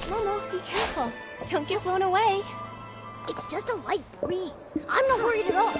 Momo, be careful. Don't get blown away. It's just a light breeze. I'm not worried at all.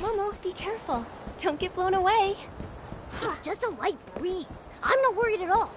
Momo, be careful. Don't get blown away. It's just a light breeze. I'm not worried at all.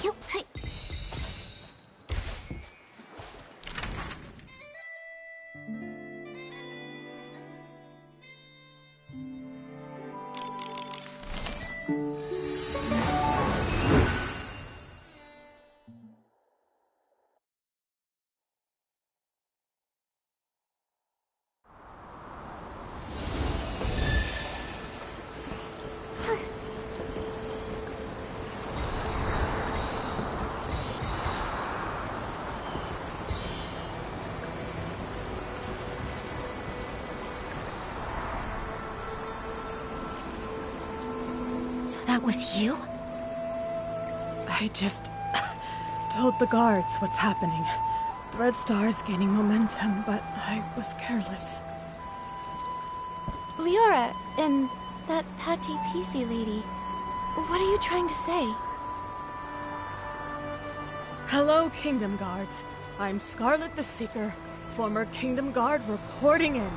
Hey. That was you? I just told the guards what's happening. The Red Star's gaining momentum, but I was careless. Leora, and that patchy PC lady. What are you trying to say? Hello, Kingdom Guards. I'm Scarlet the Seeker, former Kingdom Guard reporting in.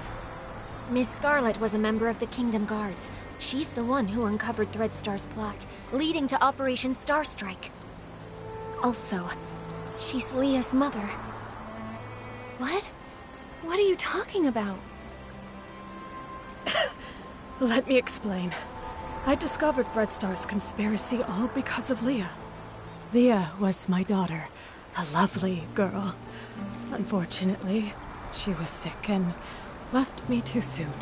Miss Scarlet was a member of the Kingdom Guards. She's the one who uncovered Threadstar's plot, leading to Operation Starstrike. Also, she's Leah's mother. What? What are you talking about? Let me explain. I discovered Threadstar's conspiracy all because of Leah. Leah was my daughter, a lovely girl. Unfortunately, she was sick and left me too soon.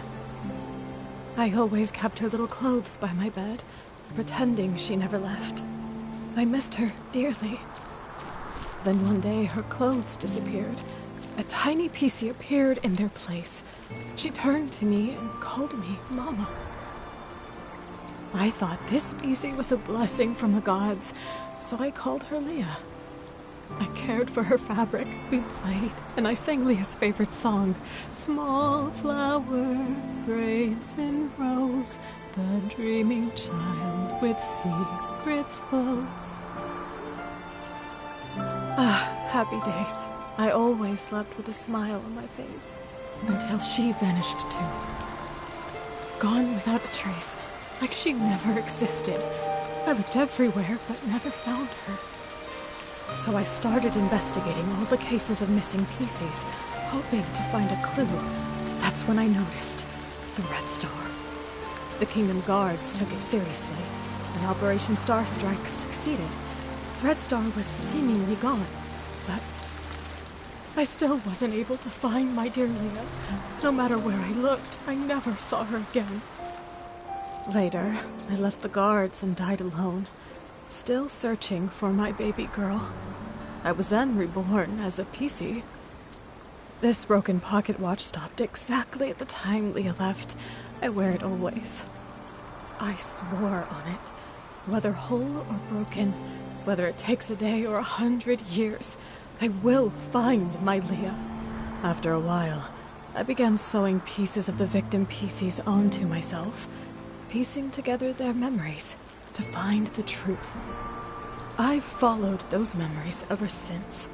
I always kept her little clothes by my bed, pretending she never left. I missed her dearly. Then one day, her clothes disappeared. A tiny PC appeared in their place. She turned to me and called me Mama. I thought this PC was a blessing from the gods, so I called her Leah. I cared for her fabric, we played, and I sang Leah's favorite song. Small flower, braids in rows, the dreaming child with secrets close. Ah, happy days. I always slept with a smile on my face, until she vanished too. Gone without a trace, like she never existed. I looked everywhere, but never found her. So I started investigating all the cases of missing PCs, hoping to find a clue. That's when I noticed the Red Star. The Kingdom Guards took it seriously, and Operation Starstrike succeeded. Red Star was seemingly gone, but I still wasn't able to find my dear Leah. No matter where I looked, I never saw her again. Later, I left the guards and died alone, still searching for my baby girl. I was then reborn as a PC. This broken pocket watch stopped exactly at the time Leah left. I wear it always. I swore on it. Whether whole or broken, whether it takes a day or 100 years, I will find my Leah. After a while, I began sewing pieces of the victim PCs onto myself, piecing together their memories to find the truth. I've followed those memories ever since.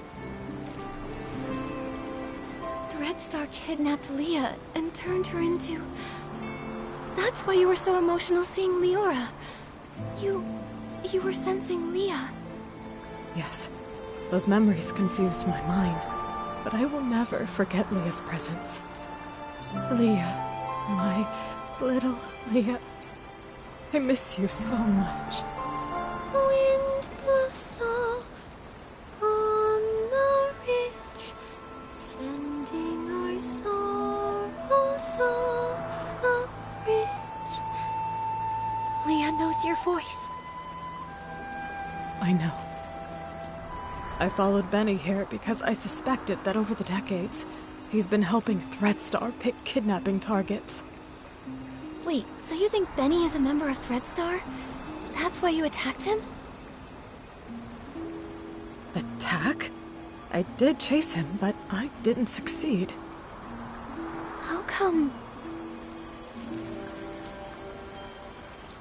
The Red Star kidnapped Leah and turned her into... That's why you were so emotional seeing Leora. You were sensing Leah. Yes, those memories confused my mind, but I will never forget Leah's presence. Leah, my little Leah, I miss you so much. Wind blows soft on the ridge, sending our sorrows off the bridge. Leah knows your voice. I know. I followed Benny here because I suspected that over the decades, he's been helping Threadstar pick kidnapping targets. Wait, so you think Benny is a member of Threadstar? That's why you attacked him? Attack? I did chase him, but I didn't succeed. How come?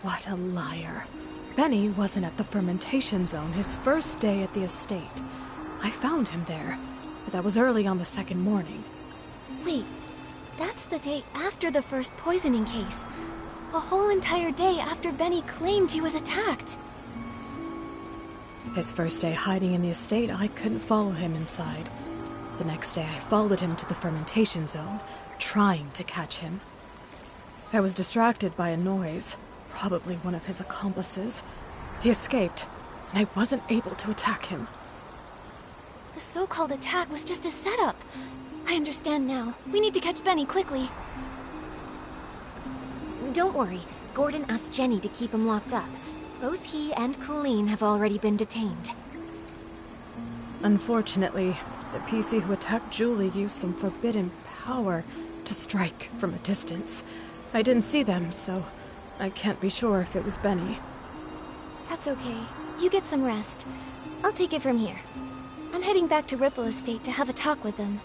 What a liar. Benny wasn't at the fermentation zone his first day at the estate. I found him there, but that was early on the second morning. Wait, that's the day after the first poisoning case. A whole entire day after Benny claimed he was attacked. His first day hiding in the estate, I couldn't follow him inside. The next day, I followed him to the fermentation zone, trying to catch him. I was distracted by a noise, probably one of his accomplices. He escaped, and I wasn't able to attack him. The so-called attack was just a setup. I understand now. We need to catch Benny quickly. Don't worry. Gordon asked Jenny to keep him locked up. Both he and Colleen have already been detained. Unfortunately, the PC who attacked Julie used some forbidden power to strike from a distance. I didn't see them, so I can't be sure if it was Benny. That's okay. You get some rest. I'll take it from here. I'm heading back to Ripple Estate to have a talk with them.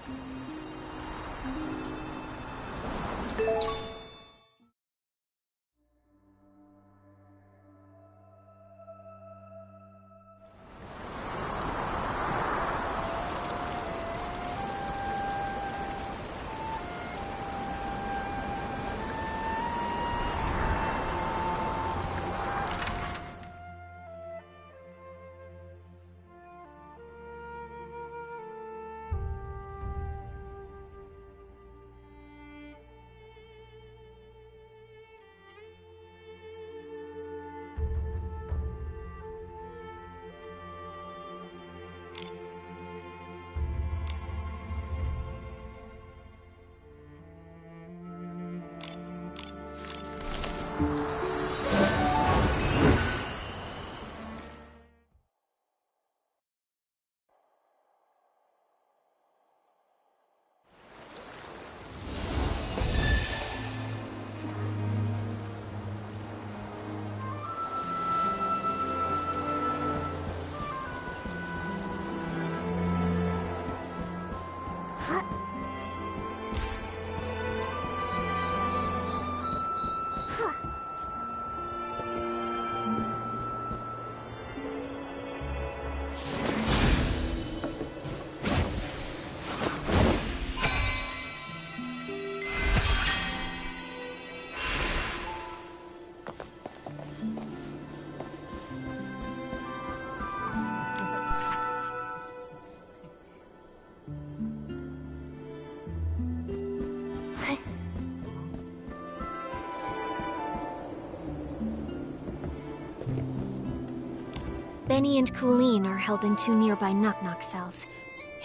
Benny and Colleen are held in 2 nearby knock-knock cells.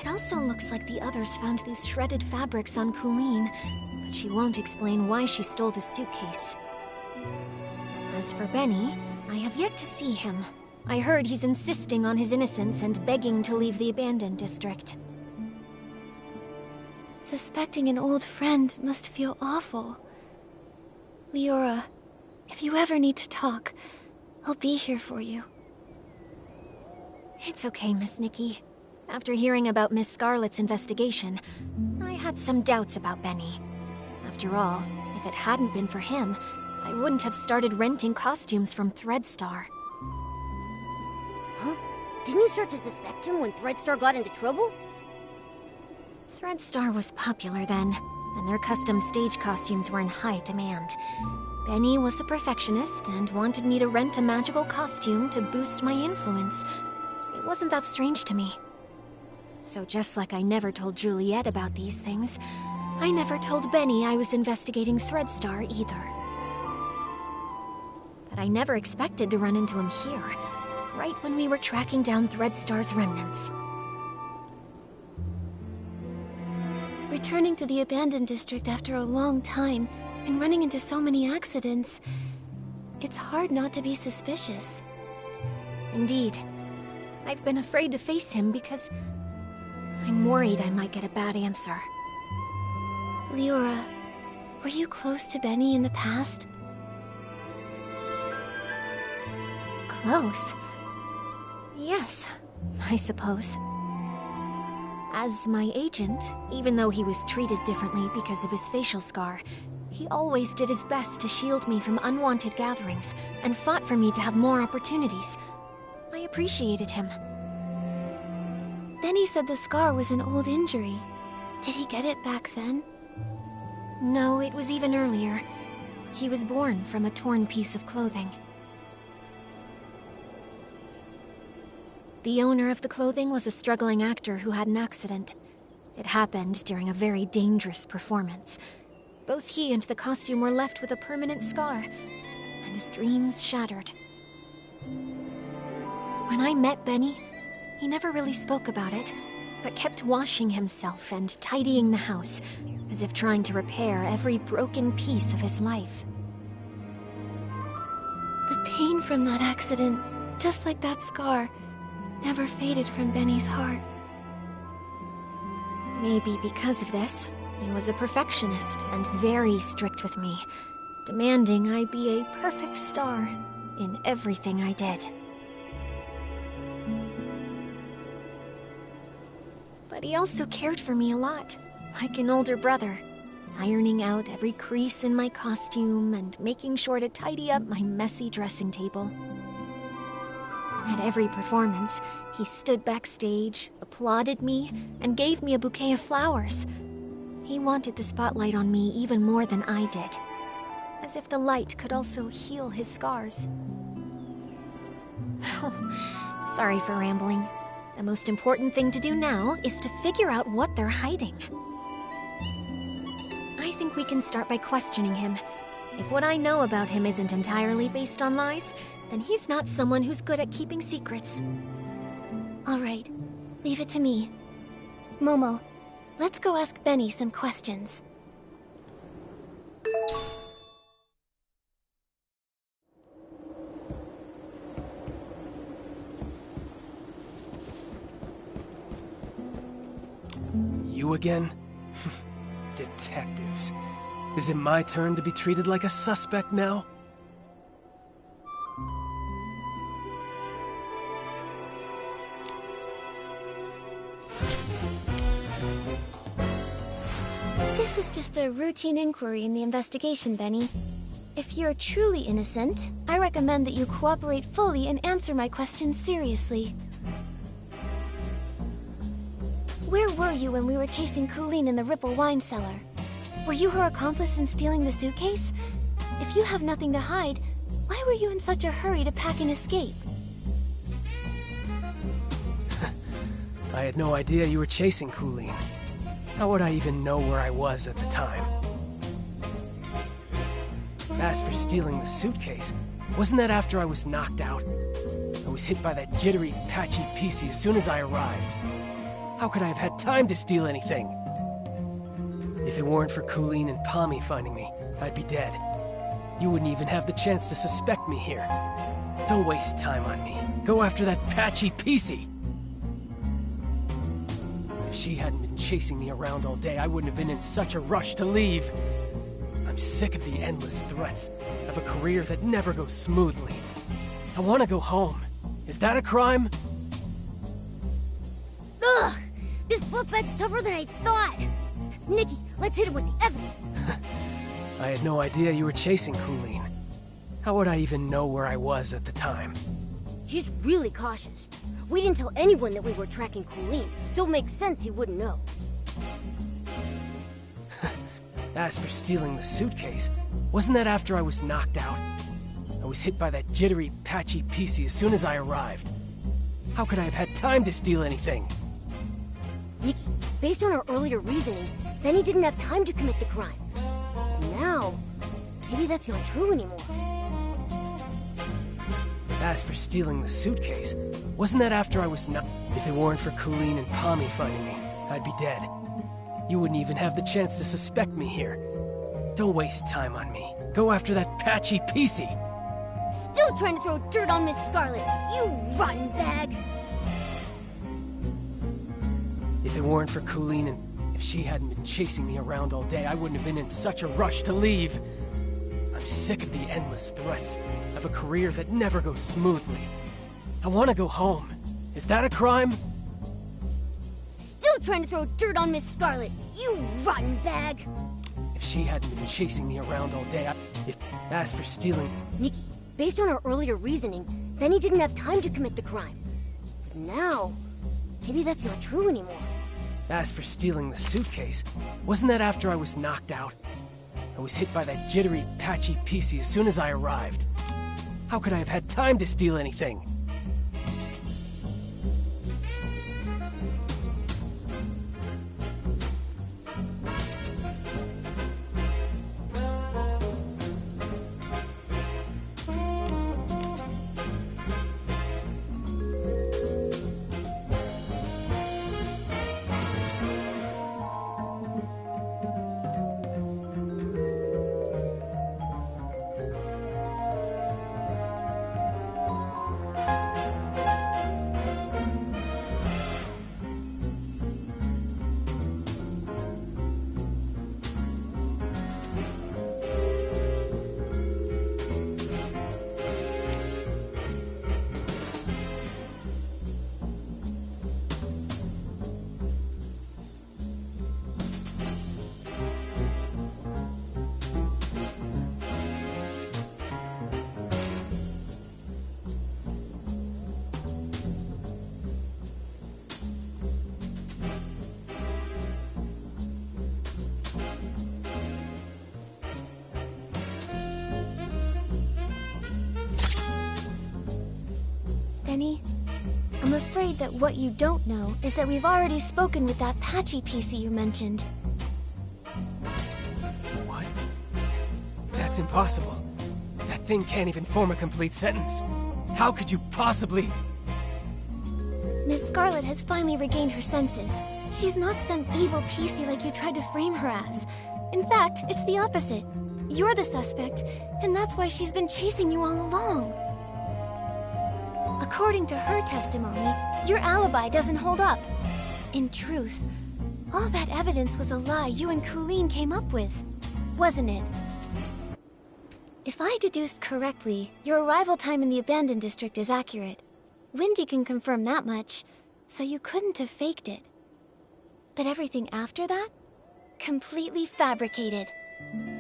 It also looks like the others found these shredded fabrics on Colleen, but she won't explain why she stole the suitcase. As for Benny, I have yet to see him. I heard he's insisting on his innocence and begging to leave the abandoned district. Suspecting an old friend must feel awful. Leora, if you ever need to talk, I'll be here for you. It's okay, Miss Nikki. After hearing about Miss Scarlet's investigation, I had some doubts about Benny. After all, if it hadn't been for him, I wouldn't have started renting costumes from Threadstar. Huh? Didn't you start to suspect him when Threadstar got into trouble? Threadstar was popular then, and their custom stage costumes were in high demand. Benny was a perfectionist and wanted me to rent a magical costume to boost my influence. It wasn't that strange to me. So just like I never told Juliet about these things, I never told Benny I was investigating Threadstar either. But I never expected to run into him here, right when we were tracking down Threadstar's remnants. Returning to the abandoned district after a long time, and running into so many accidents, it's hard not to be suspicious. Indeed. I've been afraid to face him because I'm worried I might get a bad answer. Leora, were you close to Benny in the past? Close? Yes, I suppose. As my agent, even though he was treated differently because of his facial scar, he always did his best to shield me from unwanted gatherings and fought for me to have more opportunities. I appreciated him. Benny said the scar was an old injury. Did he get it back then? No, it was even earlier. He was born from a torn piece of clothing. The owner of the clothing was a struggling actor who had an accident. It happened during a very dangerous performance. Both he and the costume were left with a permanent scar, and his dreams shattered. When I met Benny, he never really spoke about it, but kept washing himself and tidying the house, as if trying to repair every broken piece of his life. The pain from that accident, just like that scar, never faded from Benny's heart. Maybe because of this, he was a perfectionist and very strict with me, demanding I be a perfect star in everything I did. But he also cared for me a lot, like an older brother, ironing out every crease in my costume and making sure to tidy up my messy dressing table. At every performance, he stood backstage, applauded me, and gave me a bouquet of flowers. He wanted the spotlight on me even more than I did, as if the light could also heal his scars. Sorry for rambling. The most important thing to do now is to figure out what they're hiding. I think we can start by questioning him. If what I know about him isn't entirely based on lies, then he's not someone who's good at keeping secrets. All right, leave it to me. Momo, let's go ask Benny some questions. You again? Detectives. Is it my turn to be treated like a suspect now? This is just a routine inquiry in the investigation, Benny. If you're truly innocent, I recommend that you cooperate fully and answer my questions seriously. Where were you when we were chasing Colleen in the Ripple wine cellar? Were you her accomplice in stealing the suitcase? If you have nothing to hide, why were you in such a hurry to pack and escape? I had no idea you were chasing Colleen. How would I even know where I was at the time? As for stealing the suitcase, wasn't that after I was knocked out? I was hit by that jittery, patchy PC as soon as I arrived. How could I have had time to steal anything? If it weren't for Colleen and Pommy finding me, I'd be dead. You wouldn't even have the chance to suspect me here. Don't waste time on me. Go after that patchy PC! If she hadn't been chasing me around all day, I wouldn't have been in such a rush to leave. I'm sick of the endless threats, of a career that never goes smoothly. I want to go home. Is that a crime? Ugh! This fluff bag's tougher than I thought! Nikki, let's hit him with the evidence! I had no idea you were chasing Colleen. How would I even know where I was at the time? He's really cautious. We didn't tell anyone that we were tracking Colleen, so it makes sense he wouldn't know. As for stealing the suitcase, wasn't that after I was knocked out? I was hit by that jittery, patchy PC as soon as I arrived. How could I have had time to steal anything? Nikki, based on our earlier reasoning, Benny didn't have time to commit the crime. Now, maybe that's not true anymore. As for stealing the suitcase, wasn't that after I was not? If it weren't for Colleen and Pommy finding me, I'd be dead. You wouldn't even have the chance to suspect me here. Don't waste time on me. Go after that patchy PC! Still trying to throw dirt on Miss Scarlet, you rotten bag! If it weren't for Colleen and if she hadn't been chasing me around all day, I wouldn't have been in such a rush to leave. I'm sick of the endless threats, of a career that never goes smoothly. I want to go home. Is that a crime? Still trying to throw dirt on Miss Scarlet, you rotten bag! If she hadn't been chasing me around all day, as for stealing... Nikki, based on our earlier reasoning, Benny didn't have time to commit the crime. But now, maybe that's not true anymore. As for stealing the suitcase, wasn't that after I was knocked out? I was hit by that jittery, patchy PC as soon as I arrived. How could I have had time to steal anything? Benny. I'm afraid that what you don't know is that we've already spoken with that patchy PC you mentioned. What? That's impossible. That thing can't even form a complete sentence. How could you possibly... Miss Scarlet has finally regained her senses. She's not some evil PC like you tried to frame her as. In fact, it's the opposite. You're the suspect, and that's why she's been chasing you all along. According to her testimony, your alibi doesn't hold up. In truth, all that evidence was a lie you and Colleen came up with, wasn't it? If I deduced correctly, your arrival time in the abandoned district is accurate. Windy can confirm that much, so you couldn't have faked it. But everything after that? Completely fabricated.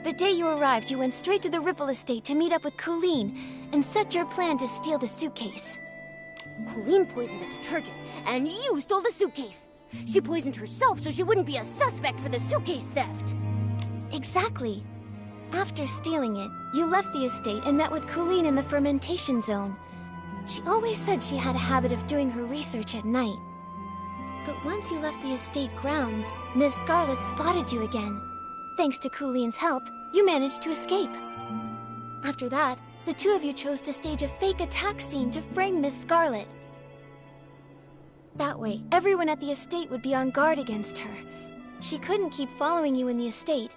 The day you arrived, you went straight to the Ripple Estate to meet up with Colleen and set your plan to steal the suitcase. Colleen poisoned the detergent, and you stole the suitcase. She poisoned herself so she wouldn't be a suspect for the suitcase theft. Exactly. After stealing it, you left the estate and met with Colleen in the fermentation zone. She always said she had a habit of doing her research at night. But once you left the estate grounds, Miss Scarlet spotted you again. Thanks to Colleen's help, you managed to escape. After that, the two of you chose to stage a fake attack scene to frame Miss Scarlet. That way, everyone at the estate would be on guard against her. She couldn't keep following you in the estate,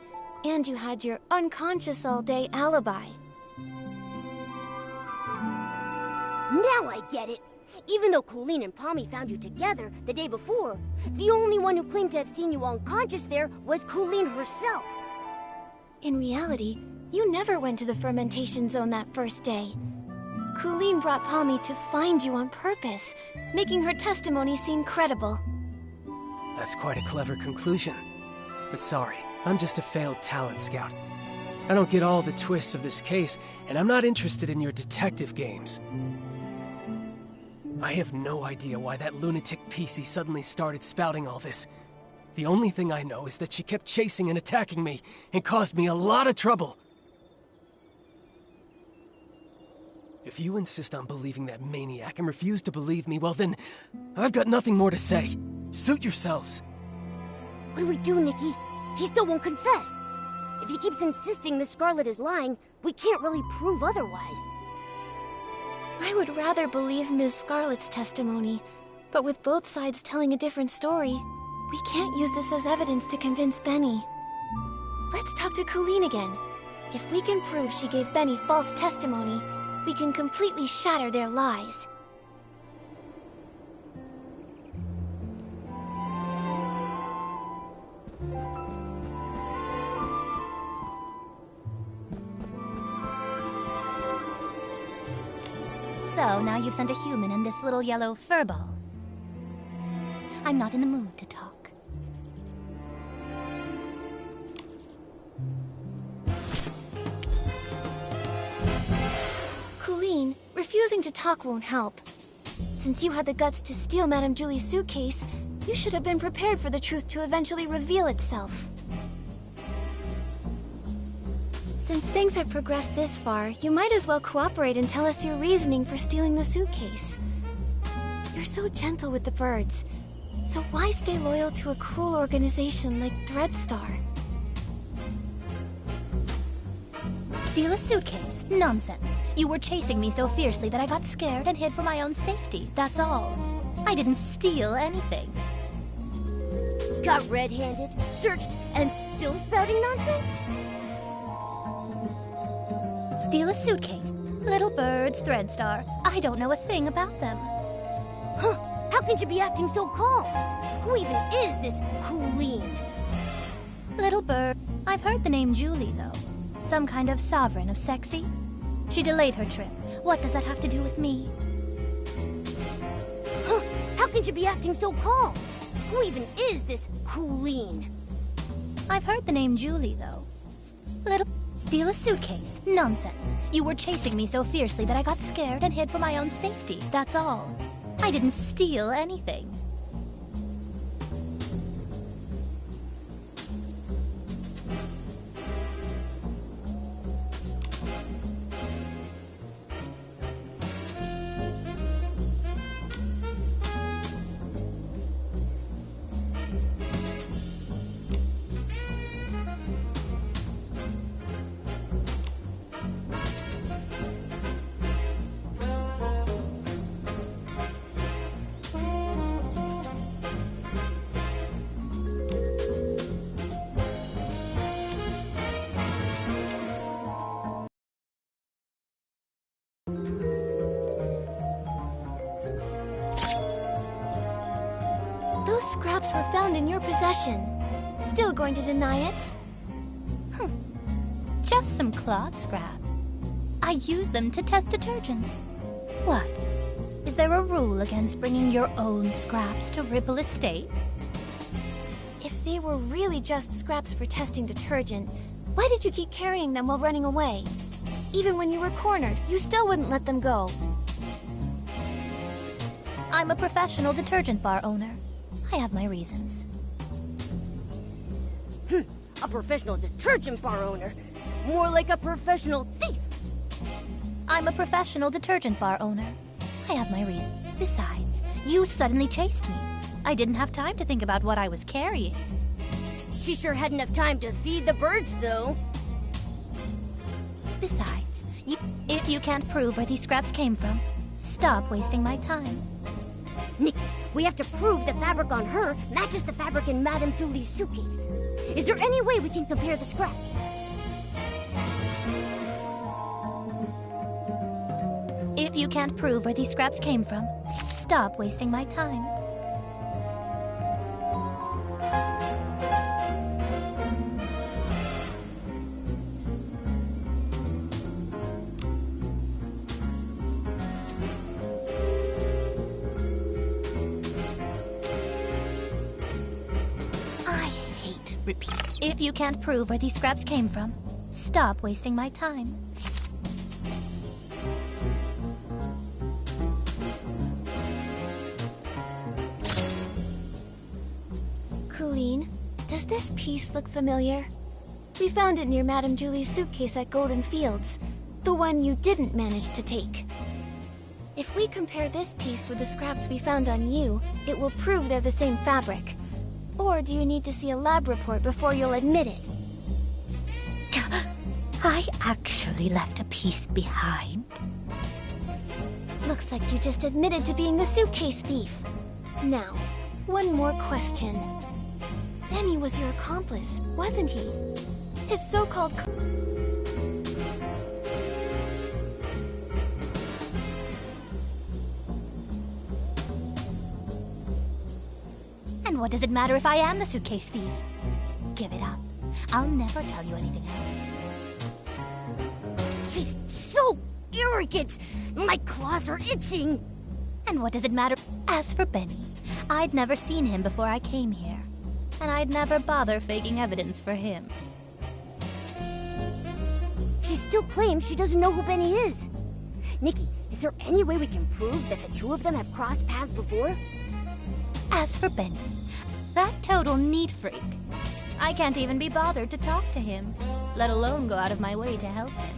and you had your unconscious-all-day alibi. Now I get it. Even though Colleen and Pommy found you together the day before, the only one who claimed to have seen you unconscious there was Colleen herself. In reality, you never went to the fermentation zone that first day. Colleen brought Pommy to find you on purpose, making her testimony seem credible. That's quite a clever conclusion. But sorry, I'm just a failed talent scout. I don't get all the twists of this case, and I'm not interested in your detective games. I have no idea why that lunatic PC suddenly started spouting all this. The only thing I know is that she kept chasing and attacking me, and caused me a lot of trouble. If you insist on believing that maniac and refuse to believe me, well then, I've got nothing more to say. Suit yourselves. What do we do, Nikki? He still won't confess. If he keeps insisting Miss Scarlet is lying, we can't really prove otherwise. I would rather believe Ms. Scarlet's testimony, but with both sides telling a different story, we can't use this as evidence to convince Benny. Let's talk to Colleen again. If we can prove she gave Benny false testimony, we can completely shatter their lies. So, now you've sent a human and this little yellow furball. I'm not in the mood to talk. Colleen, refusing to talk won't help. Since you had the guts to steal Madame Julie's suitcase, you should have been prepared for the truth to eventually reveal itself. Since things have progressed this far, you might as well cooperate and tell us your reasoning for stealing the suitcase. You're so gentle with the birds, so why stay loyal to a cruel organization like Dreadstar? Steal a suitcase? Nonsense. You were chasing me so fiercely that I got scared and hid for my own safety, that's all. I didn't steal anything. Got red-handed, searched, and still spouting nonsense? Steal a suitcase? Little birds, Threadstar. I don't know a thing about them. Huh, how can you be acting so calm? Who even is this Colleen? Little bird. I've heard the name Julie, though. Some kind of sovereign of sexy. She delayed her trip. What does that have to do with me? Huh, how can you be acting so calm? Who even is this Colleen? I've heard the name Julie, though. Little... Steal a suitcase? Nonsense. You were chasing me so fiercely that I got scared and hid for my own safety, that's all. I didn't steal anything. scraps were found in your possession. Still going to deny it? Just some cloth scraps. I use them to test detergents. What? Is there a rule against bringing your own scraps to Ripple Estate? If they were really just scraps for testing detergent, why did you keep carrying them while running away? Even when you were cornered, you still wouldn't let them go. I'm a professional detergent bar owner. I have my reasons. A professional detergent bar owner. More like a professional thief. I'm a professional detergent bar owner. I have my reasons. Besides, you suddenly chased me. I didn't have time to think about what I was carrying. She sure had enough time to feed the birds, though. Besides, if you can't prove where these scraps came from, stop wasting my time. Nikki, we have to prove the fabric on her matches the fabric in Madame Julie's suitcase. Is there any way we can compare the scraps? If you can't prove where these scraps came from, stop wasting my time. I hate repeat. If you can't prove where these scraps came from, stop wasting my time. Colleen, does this piece look familiar? We found it near Madame Julie's suitcase at Golden Fields, the one you didn't manage to take. If we compare this piece with the scraps we found on you, it will prove they're the same fabric. Or do you need to see a lab report before you'll admit it? I actually left a piece behind. Looks like you just admitted to being the suitcase thief. Now, one more question. Benny was your accomplice, wasn't he? His so-called... And what does it matter if I am the suitcase thief? Give it up. I'll never tell you anything else. She's so arrogant! My claws are itching! And what does it matter? As for Benny, I'd never seen him before I came here. And I'd never bother faking evidence for him. She still claims she doesn't know who Benny is. Nikki, is there any way we can prove that the two of them have crossed paths before? As for Benny, that total neat freak. I can't even be bothered to talk to him, let alone go out of my way to help him.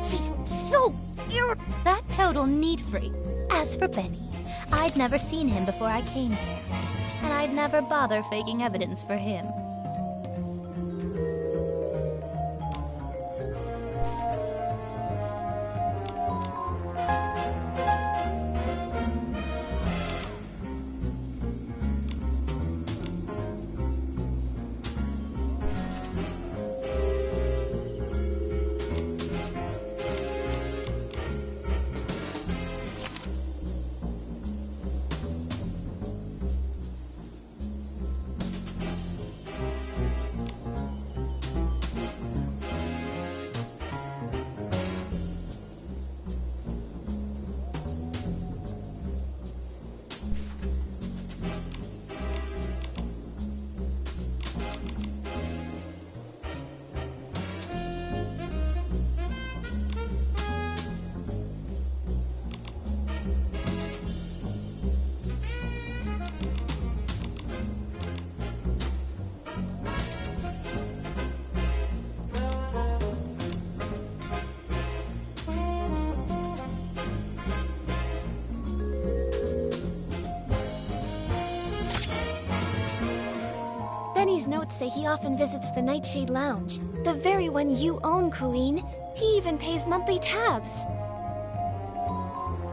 She's so arrogant! That total neat freak. As for Benny, I'd never seen him before I came here. And I'd never bother faking evidence for him. Benny's notes say he often visits the Nightshade Lounge, the very one you own, Colleen. He even pays monthly tabs.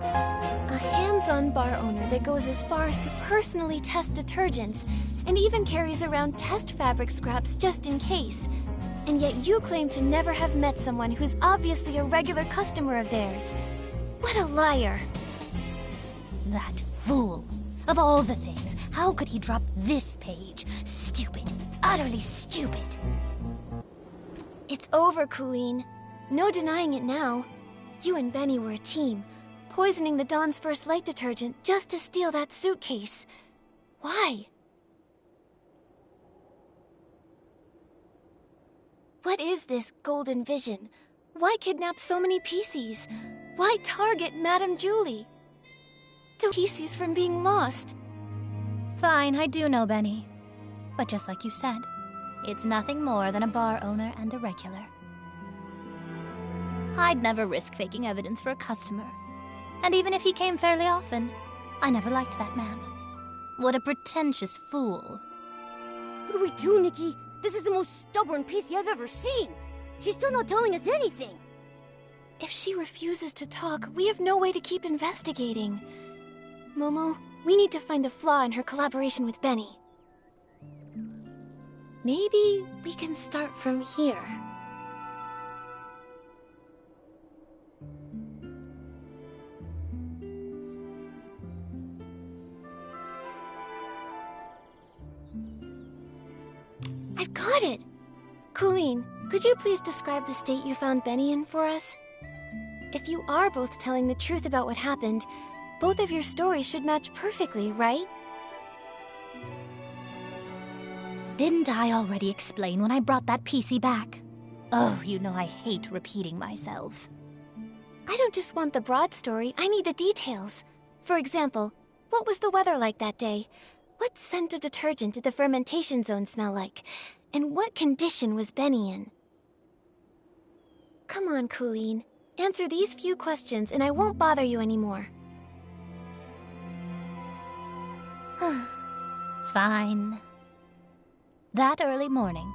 A hands-on bar owner that goes as far as to personally test detergents, and even carries around test fabric scraps just in case. And yet you claim to never have met someone who's obviously a regular customer of theirs. What a liar! That fool. Of all the things, How could he drop this page? Stupid. Utterly stupid. It's over, Colleen. No denying it now. You and Benny were a team, poisoning the Dawn's First Light detergent just to steal that suitcase. Why? What is this golden vision? Why kidnap so many PCs? Why target Madame Julie? To PCs from being lost? Fine, I do know Benny. But just like you said, it's nothing more than a bar owner and a regular. I'd never risk faking evidence for a customer. And even if he came fairly often, I never liked that man. What a pretentious fool. What do we do, Nikki? This is the most stubborn PC I've ever seen. She's still not telling us anything. If she refuses to talk, we have no way to keep investigating. Momo, we need to find a flaw in her collaboration with Benny. Maybe we can start from here. I've got it! Colleen, could you please describe the state you found Benny in for us? If you are both telling the truth about what happened, both of your stories should match perfectly, right? Didn't I already explain when I brought that PC back? Oh, you know I hate repeating myself. I don't just want the broad story, I need the details. For example, what was the weather like that day? What scent of detergent did the fermentation zone smell like? And what condition was Benny in? Come on, Colleen. Answer these few questions and I won't bother you anymore. Fine. That early morning,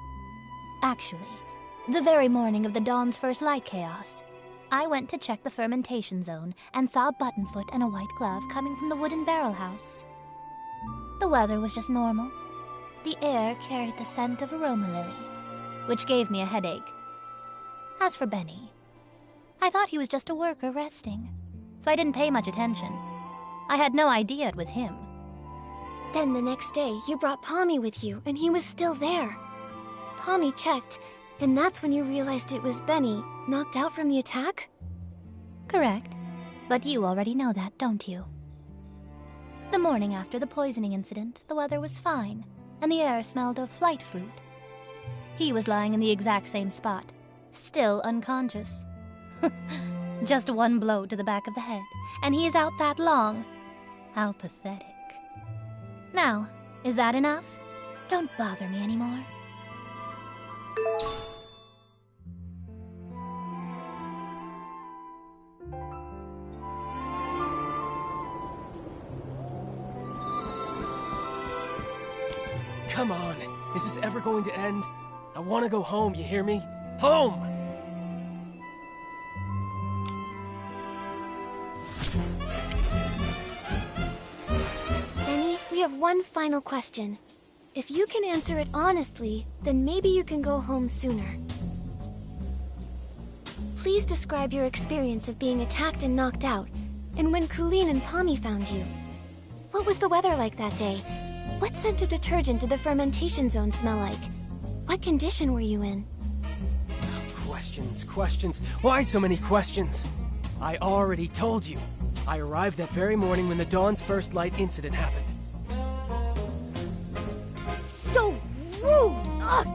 actually, the very morning of the Dawn's First Light chaos, I went to check the fermentation zone and saw a buttonfoot and a white glove coming from the wooden barrel house. The weather was just normal. The air carried the scent of aroma lily, which gave me a headache. As for Benny, I thought he was just a worker resting, so I didn't pay much attention. I had no idea it was him. Then the next day, you brought Pommy with you, and he was still there. Pommy checked, and that's when you realized it was Benny, knocked out from the attack? Correct. But you already know that, don't you? The morning after the poisoning incident, the weather was fine, and the air smelled of flight fruit. He was lying in the exact same spot, still unconscious. Just one blow to the back of the head, and he is out that long. How pathetic. Now, is that enough? Don't bother me anymore. Come on, is this ever going to end? I want to go home, you hear me? Home! Benny, we have one final question. If you can answer it honestly, then maybe you can go home sooner. Please describe your experience of being attacked and knocked out, and when Colleen and Pommy found you. What was the weather like that day? What scent of detergent did the fermentation zone smell like? What condition were you in? Questions. Why so many questions? I already told you. I arrived that very morning when the Dawn's First Light incident happened. So rude! Ugh.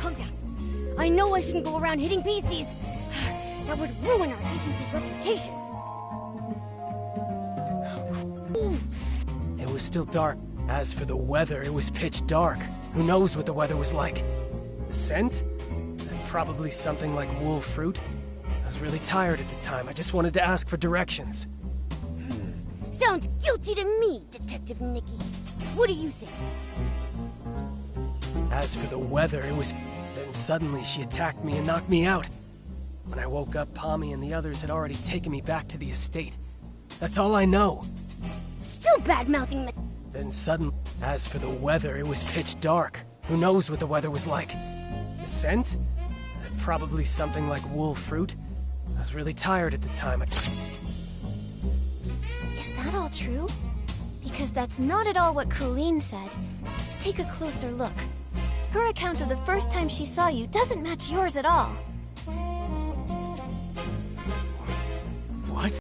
Calm down. I know I shouldn't go around hitting PCs. That would ruin our agency's reputation. It was still dark. As for the weather, it was pitch dark. Who knows what the weather was like? The scent? Probably something like wool fruit. I was really tired at the time. I just wanted to ask for directions. Sounds guilty to me, Detective Nikki. What do you think? As for the weather, it was... Then suddenly she attacked me and knocked me out. When I woke up, Pommy and the others had already taken me back to the estate. That's all I know. Still bad-mouthing me. Then suddenly... As for the weather, it was pitch dark. Who knows what the weather was like? The scent? Probably something like wool fruit. I was really tired at the time. Is that all true? Because Because that's not at all what Colleen said. Take a closer look. Her account of the first time she saw you doesn't match yours at all. What?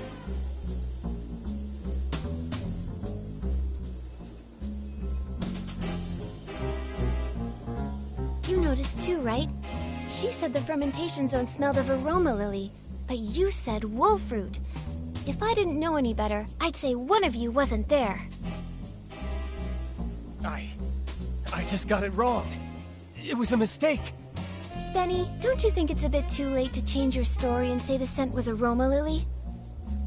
You noticed too, right? She said the fermentation zone smelled of aroma lily, but you said wolfroot. If I didn't know any better, I'd say one of you wasn't there. I just got it wrong. It was a mistake. Benny, don't you think it's a bit too late to change your story and say the scent was aroma lily?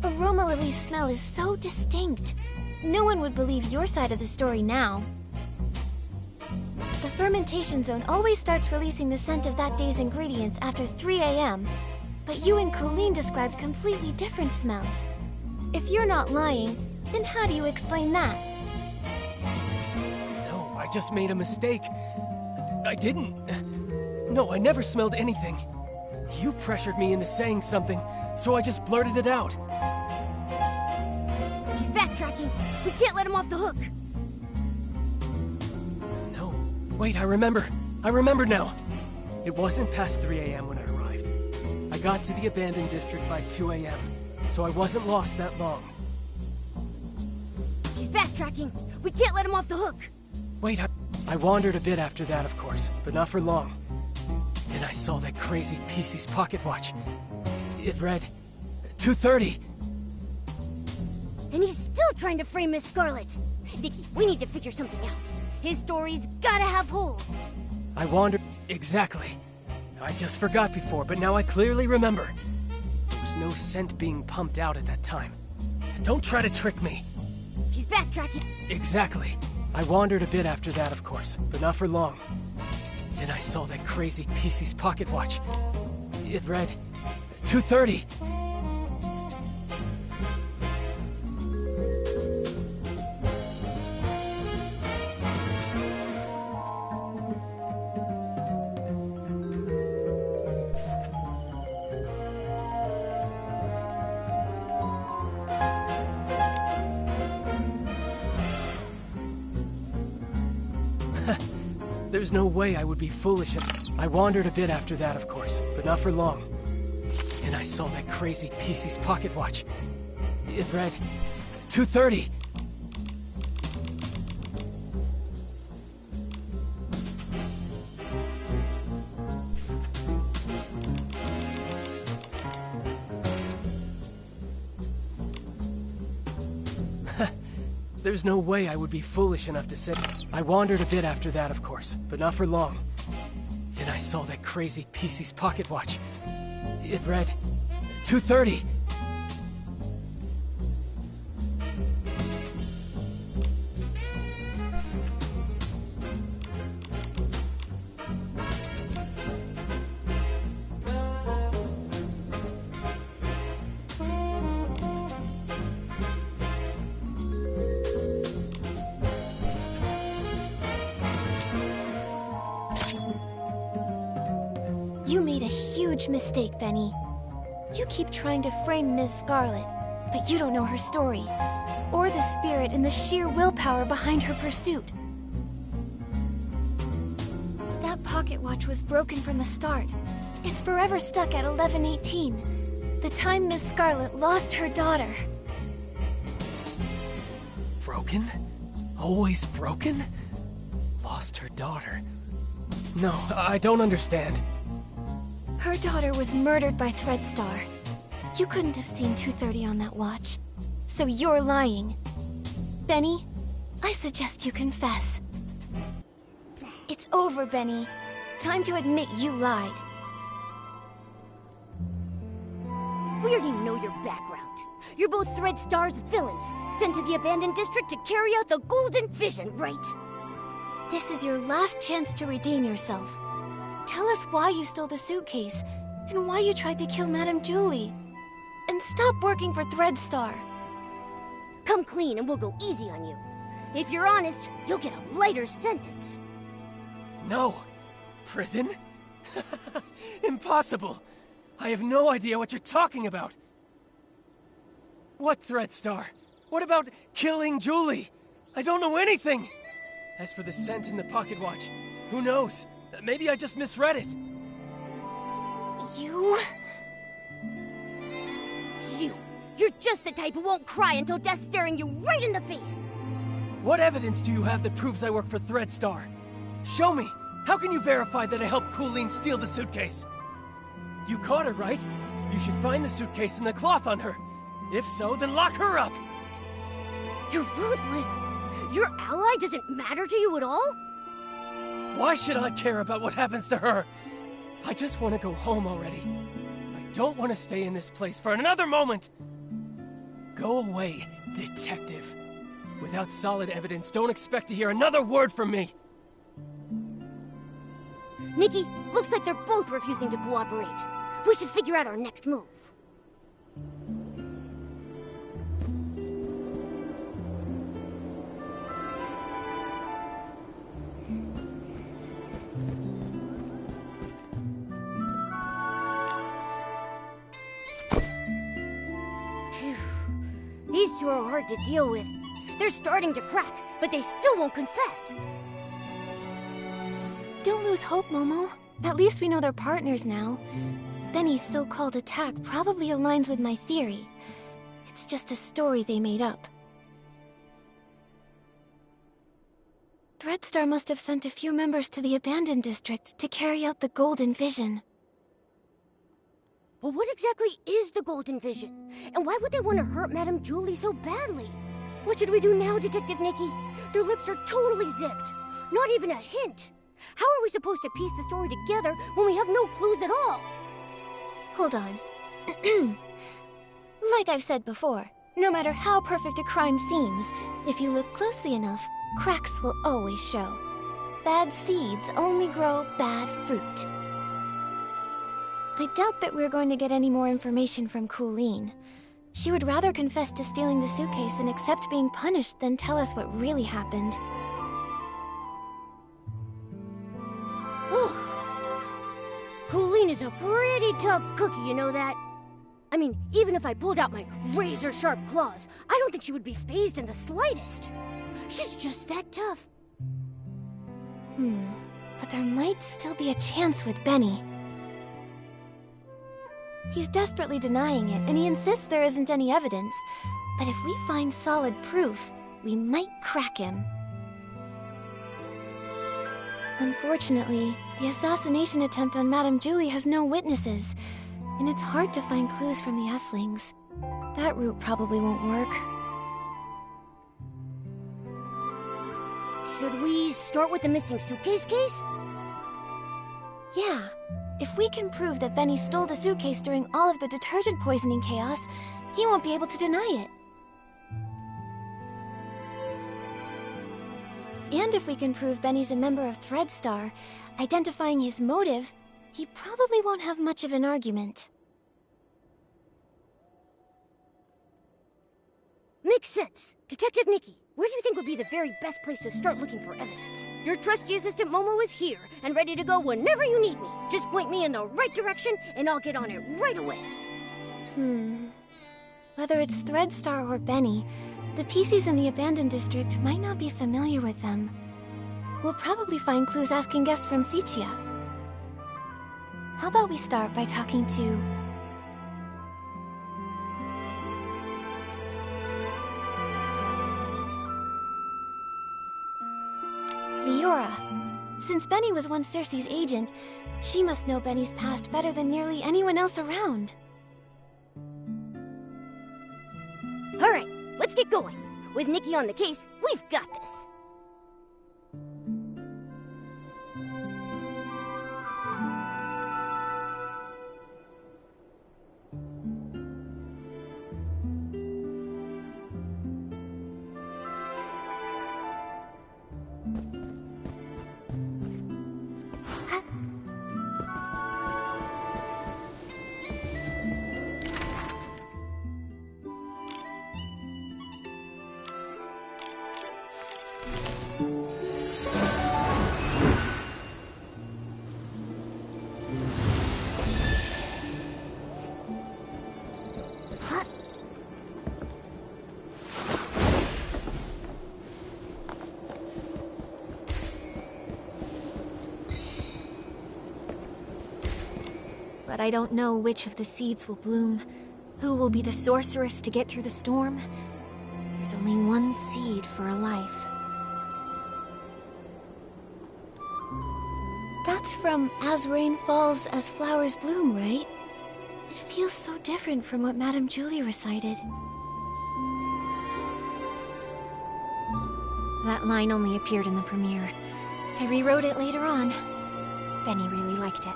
Aroma lily's smell is so distinct. No one would believe your side of the story now. The fermentation zone always starts releasing the scent of that day's ingredients after 3 a.m. But you and Colleen described completely different smells. If you're not lying, then how do you explain that? No, I just made a mistake. I didn't. No, I never smelled anything. You pressured me into saying something, so I just blurted it out. He's backtracking. We can't let him off the hook. No. Wait, I remember. I remember now. It wasn't past 3 a.m. when I arrived. I got to the abandoned district by 2 a.m., so I wasn't lost that long. He's backtracking. We can't let him off the hook. Wait, I wandered a bit after that, of course, but not for long. Then I saw that crazy PC's pocket watch. It read 2:30. And he's still trying to frame Miss Scarlet. Nikki, we need to figure something out. His story's gotta have holes. I wandered... Exactly. I just forgot before, but now I clearly remember. There was no scent being pumped out at that time. Don't try to trick me. He's backtracking. Exactly. I wandered a bit after that, of course, but not for long. Then I saw that crazy PC's pocket watch. It read 2:30. There's no way I would be foolish. I wandered a bit after that, of course, but not for long. And I saw that crazy PC's pocket watch. It read 2:30. There's no way I would be foolish enough to say... I wandered a bit after that, of course, but not for long. Then I saw that crazy PC's pocket watch. It read 2:30. You made a huge mistake, Benny. You keep trying to frame Ms. Scarlet, but you don't know her story, or the spirit and the sheer willpower behind her pursuit. That pocket watch was broken from the start. It's forever stuck at 11:18, the time Ms. Scarlet lost her daughter. Broken? Always broken? Lost her daughter. No, I don't understand. Her daughter was murdered by Threadstar. You couldn't have seen 2:30 on that watch. So you're lying. Benny, I suggest you confess. It's over, Benny. Time to admit you lied. We already know your background. You're both Threadstar's villains, sent to the abandoned district to carry out the Golden Vision, right? This is your last chance to redeem yourself. Tell us why you stole the suitcase, and why you tried to kill Madame Julie. And stop working for Threadstar. Come clean and we'll go easy on you. If you're honest, you'll get a lighter sentence. No. Prison? Impossible. I have no idea what you're talking about. What Threadstar? What about killing Julie? I don't know anything! As for the scent in the pocket watch, who knows? Maybe I just misread it. You're just the type who won't cry until death's staring you right in the face! What evidence do you have that proves I work for Threadstar? Show me! How can you verify that I helped Colleen steal the suitcase? You caught her, right? You should find the suitcase and the cloth on her. If so, then lock her up! You're ruthless! Your ally doesn't matter to you at all? Why should I care about what happens to her? I just want to go home already. I don't want to stay in this place for another moment! Go away, detective. Without solid evidence, don't expect to hear another word from me! Nikki, looks like they're both refusing to cooperate. We should figure out our next move. Phew. These two are hard to deal with. They're starting to crack, but they still won't confess. Don't lose hope, Momo. At least we know they're partners now. Benny's so-called attack probably aligns with my theory. It's just a story they made up. Threadstar must have sent a few members to the abandoned district to carry out the Golden Vision. But what exactly is the Golden Vision? And why would they want to hurt Madame Julie so badly? What should we do now, Detective Nikki? Their lips are totally zipped. Not even a hint. How are we supposed to piece the story together when we have no clues at all? Hold on. Like I've said before, no matter how perfect a crime seems, if you look closely enough, cracks will always show. Bad seeds only grow bad fruit. I doubt that we're going to get any more information from Colleen. She would rather confess to stealing the suitcase and accept being punished than tell us what really happened. Colleen is a pretty tough cookie, you know that? I mean, even if I pulled out my razor-sharp claws, I don't think she would be fazed in the slightest. She's just that tough. But there might still be a chance with Benny. He's desperately denying it, and he insists there isn't any evidence. But if we find solid proof, we might crack him. Unfortunately, the assassination attempt on Madame Julie has no witnesses, and it's hard to find clues from the Esslings. That route probably won't work. Should we start with the missing suitcase case? Yeah. If we can prove that Benny stole the suitcase during all of the detergent poisoning chaos, he won't be able to deny it. And if we can prove Benny's a member of Threadstar, identifying his motive, he probably won't have much of an argument. Makes sense. Detective Nikki, where do you think would be the very best place to start looking for evidence? Your trusty assistant Momo is here and ready to go whenever you need me. Just point me in the right direction and I'll get on it right away. Whether it's Threadstar or Benny, the PCs in the abandoned district might not be familiar with them. We'll probably find clues asking guests from Sichia. How about we start by talking to... Leora. Since Benny was once Cersei's agent, she must know Benny's past better than nearly anyone else around. All right, let's get going. With Nikki on the case, we've got this. but I don't know which of the seeds will bloom, who will be the sorceress to get through the storm. There's only one seed for a life. That's from As Rain Falls, As Flowers Bloom, right? It feels so different from what Madame Julie recited. That line only appeared in the premiere. I rewrote it later on. Benny really liked it.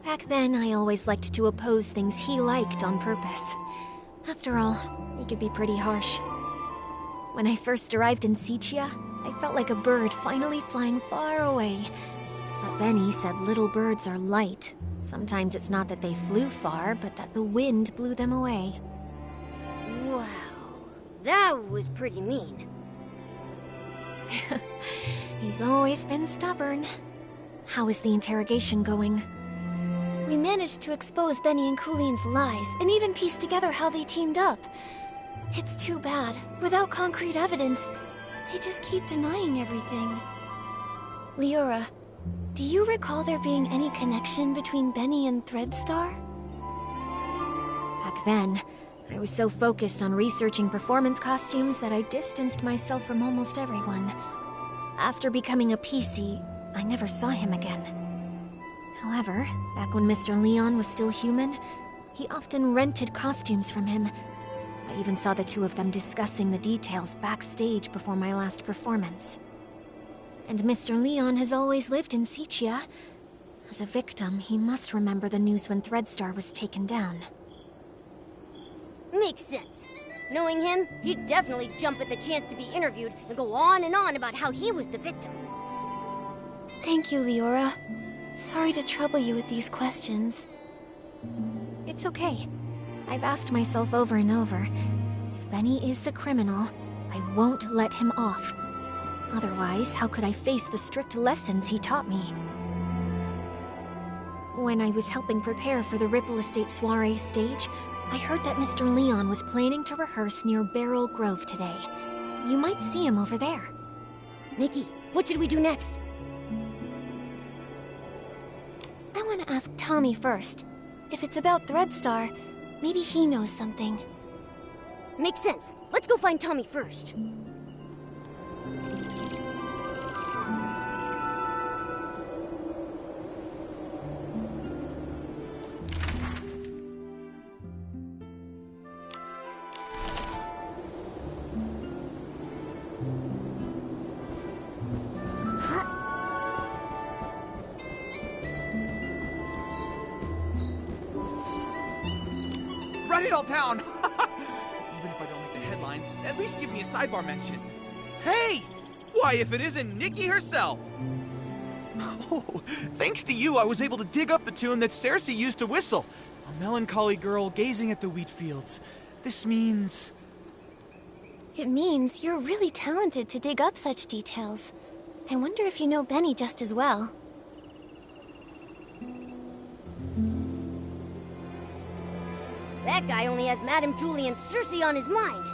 Back then, I always liked to oppose things he liked on purpose. After all, he could be pretty harsh. When I first arrived in Sicia, I felt like a bird finally flying far away. But Benny said little birds are light. Sometimes it's not that they flew far, but that the wind blew them away. Wow, that was pretty mean. He's always been stubborn. How is the interrogation going? We managed to expose Benny and Cooline's lies, and even piece together how they teamed up. It's too bad. Without concrete evidence, they just keep denying everything. Leora, do you recall there being any connection between Benny and Threadstar? Back then, I was so focused on researching performance costumes that I distanced myself from almost everyone. After becoming a PC, I never saw him again. However, back when Mr. Leon was still human, he often rented costumes from him. I even saw the two of them discussing the details backstage before my last performance. And Mr. Leon has always lived in Sicia. As a victim, he must remember the news when Threadstar was taken down. Makes sense. Knowing him, he'd definitely jump at the chance to be interviewed and go on and on about how he was the victim. Thank you, Leora. Sorry to trouble you with these questions. It's okay. I've asked myself over and over, if Benny is a criminal, I won't let him off. Otherwise, how could I face the strict lessons he taught me? When I was helping prepare for the Ripple Estate soiree stage, I heard that Mr. Leon was planning to rehearse near Barrel Grove today. You might see him over there. Nikki, what should we do next? I want to ask Tommy first. If it's about Threadstar, maybe he knows something. Makes sense. Let's go find Tommy first. Write it all down! Even if I don't make the headlines, at least give me a sidebar mention. Hey! Why, if it isn't Nikki herself! Oh, thanks to you, I was able to dig up the tune that Cersei used to whistle. A melancholy girl gazing at the wheat fields. This means... It means you're really talented to dig up such details. I wonder if you know Benny just as well. That guy only has Madame Julie and Cersei on his mind.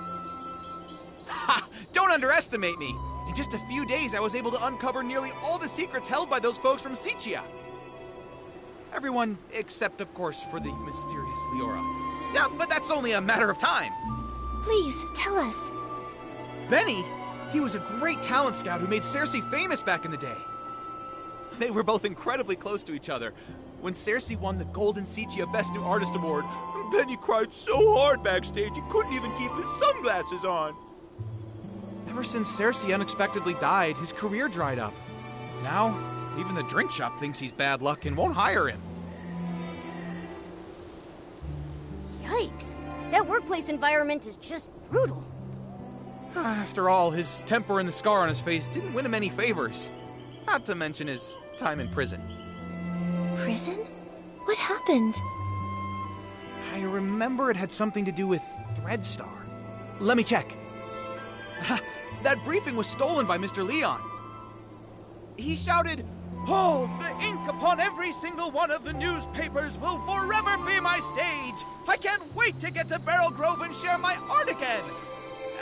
Ha! Don't underestimate me! In just a few days, I was able to uncover nearly all the secrets held by those folks from Sicia. Everyone except, of course, for the mysterious Leora. Yeah, but that's only a matter of time. Please, tell us. Benny, he was a great talent scout who made Cersei famous back in the day. They were both incredibly close to each other. When Cersei won the Golden Sicia Best New Artist Award, Benny cried so hard backstage he couldn't even keep his sunglasses on. Ever since Cersei unexpectedly died, his career dried up. Now, even the drink shop thinks he's bad luck and won't hire him. Yikes. That workplace environment is just brutal. After all, his temper and the scar on his face didn't win him any favors. Not to mention his time in prison. Prison? What happened? I remember it had something to do with Threadstar. Let me check. That briefing was stolen by Mr. Leon. He shouted, "Oh, the ink upon every single one of the newspapers will forever be my stage! I can't wait to get to Barrel Grove and share my art again!"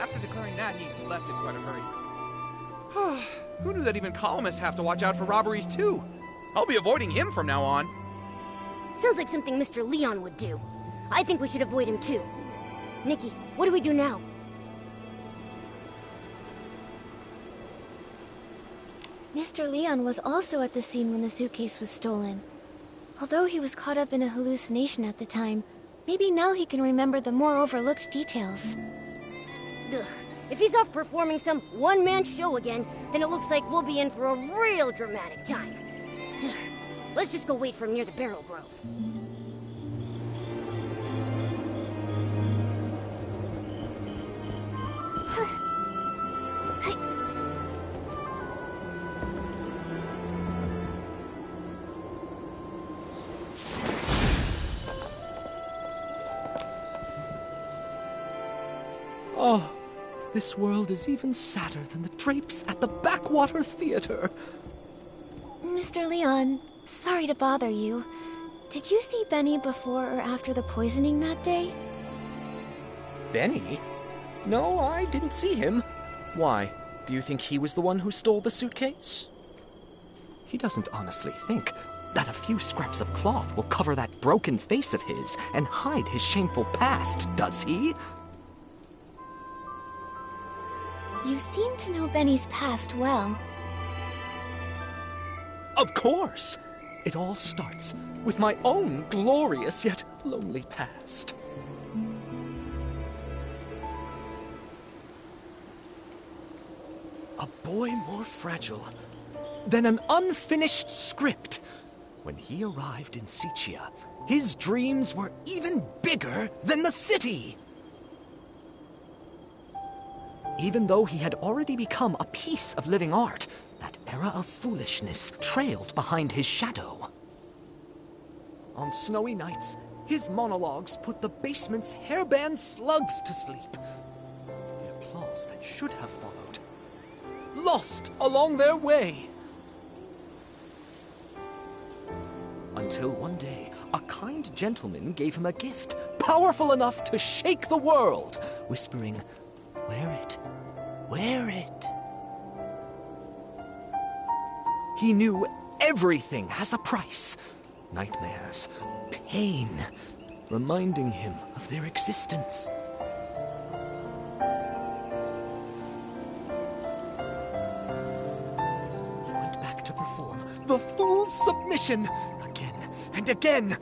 After declaring that, he left in quite a hurry. Who knew that even columnists have to watch out for robberies too? I'll be avoiding him from now on. Sounds like something Mr. Leon would do. I think we should avoid him too. Nikki, what do we do now? Mr. Leon was also at the scene when the suitcase was stolen. Although he was caught up in a hallucination at the time, maybe now he can remember the more overlooked details. Ugh. If he's off performing some one-man show again, then it looks like we'll be in for a real dramatic time. Ugh. Let's just go wait for him near the Barrel Grove. Oh, this world is even sadder than the drapes at the Backwater Theater. Mr. Leon, sorry to bother you. Did you see Benny before or after the poisoning that day? Benny? No, I didn't see him. Why? Do you think he was the one who stole the suitcase? He doesn't honestly think that a few scraps of cloth will cover that broken face of his and hide his shameful past, does he? You seem to know Benny's past well. Of course! It all starts with my own glorious yet lonely past. A boy more fragile than an unfinished script. When he arrived in Sichia, his dreams were even bigger than the city. Even though he had already become a piece of living art, that era of foolishness trailed behind his shadow. On snowy nights, his monologues put the basement's hairband slugs to sleep. The applause that should have followed, lost along their way. Until one day, a kind gentleman gave him a gift, powerful enough to shake the world, whispering, "Wear it. Wear it." He knew everything has a price. Nightmares, pain, reminding him of their existence. He went back to perform the fool's submission again and again, in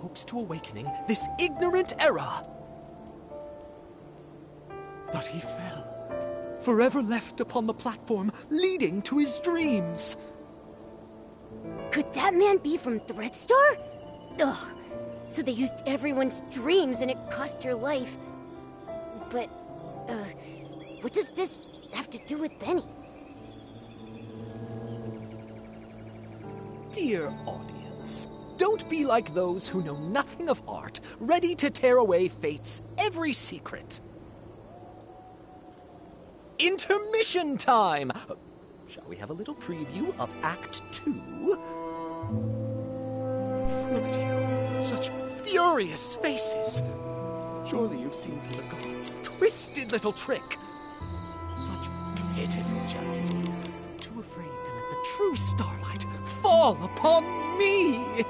hopes to awakening this ignorant era. But he fell, forever left upon the platform leading to his dreams. Could that man be from Threadstar? Ugh. So they used everyone's dreams and it cost her life. But, what does this have to do with Benny? Dear audience, don't be like those who know nothing of art, ready to tear away fate's every secret. Intermission time! Shall we have a little preview of Act 2? Look at you, such furious faces. Surely you've seen through the gods' twisted little trick. Such pitiful jealousy. Too afraid to let the true starlight fall upon me.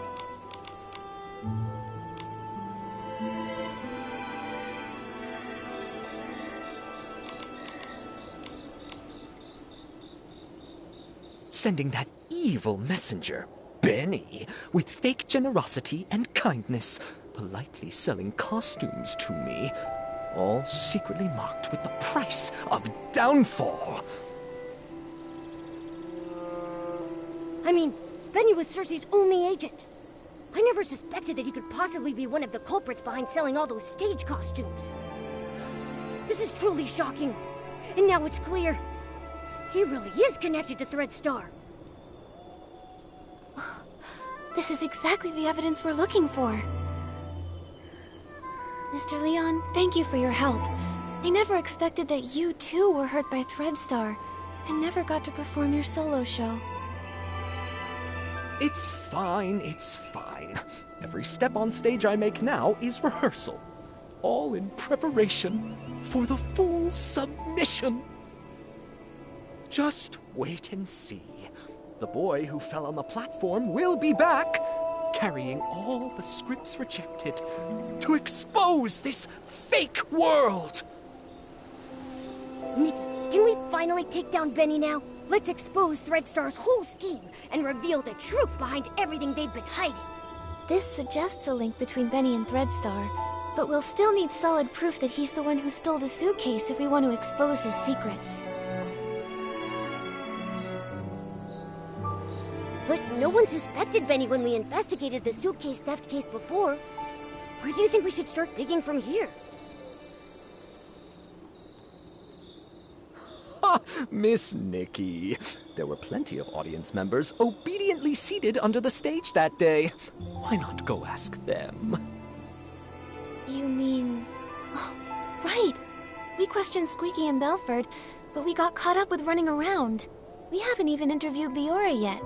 Sending that evil messenger, Benny, with fake generosity and kindness, politely selling costumes to me, all secretly marked with the price of downfall. I mean, Benny was Cersei's only agent. I never suspected that he could possibly be one of the culprits behind selling all those stage costumes. This is truly shocking. And now it's clear. He really is connected to Threadstar. This is exactly the evidence we're looking for. Mr. Leon, thank you for your help. I never expected that you too were hurt by Threadstar, and never got to perform your solo show. It's fine, it's fine. Every step on stage I make now is rehearsal. All in preparation for the full submission. Just wait and see. The boy who fell on the platform will be back, carrying all the scripts rejected to expose this fake world! Nikki, can we finally take down Benny now? Let's expose Threadstar's whole scheme and reveal the truth behind everything they've been hiding. This suggests a link between Benny and Threadstar, but we'll still need solid proof that he's the one who stole the suitcase if we want to expose his secrets. But no one suspected Benny when we investigated the suitcase theft case before. Where do you think we should start digging from here? Ha! Miss Nikki. There were plenty of audience members obediently seated under the stage that day. Why not go ask them? You mean... Oh, right! We questioned Squeaky and Belford, but we got caught up with running around. We haven't even interviewed Leora yet.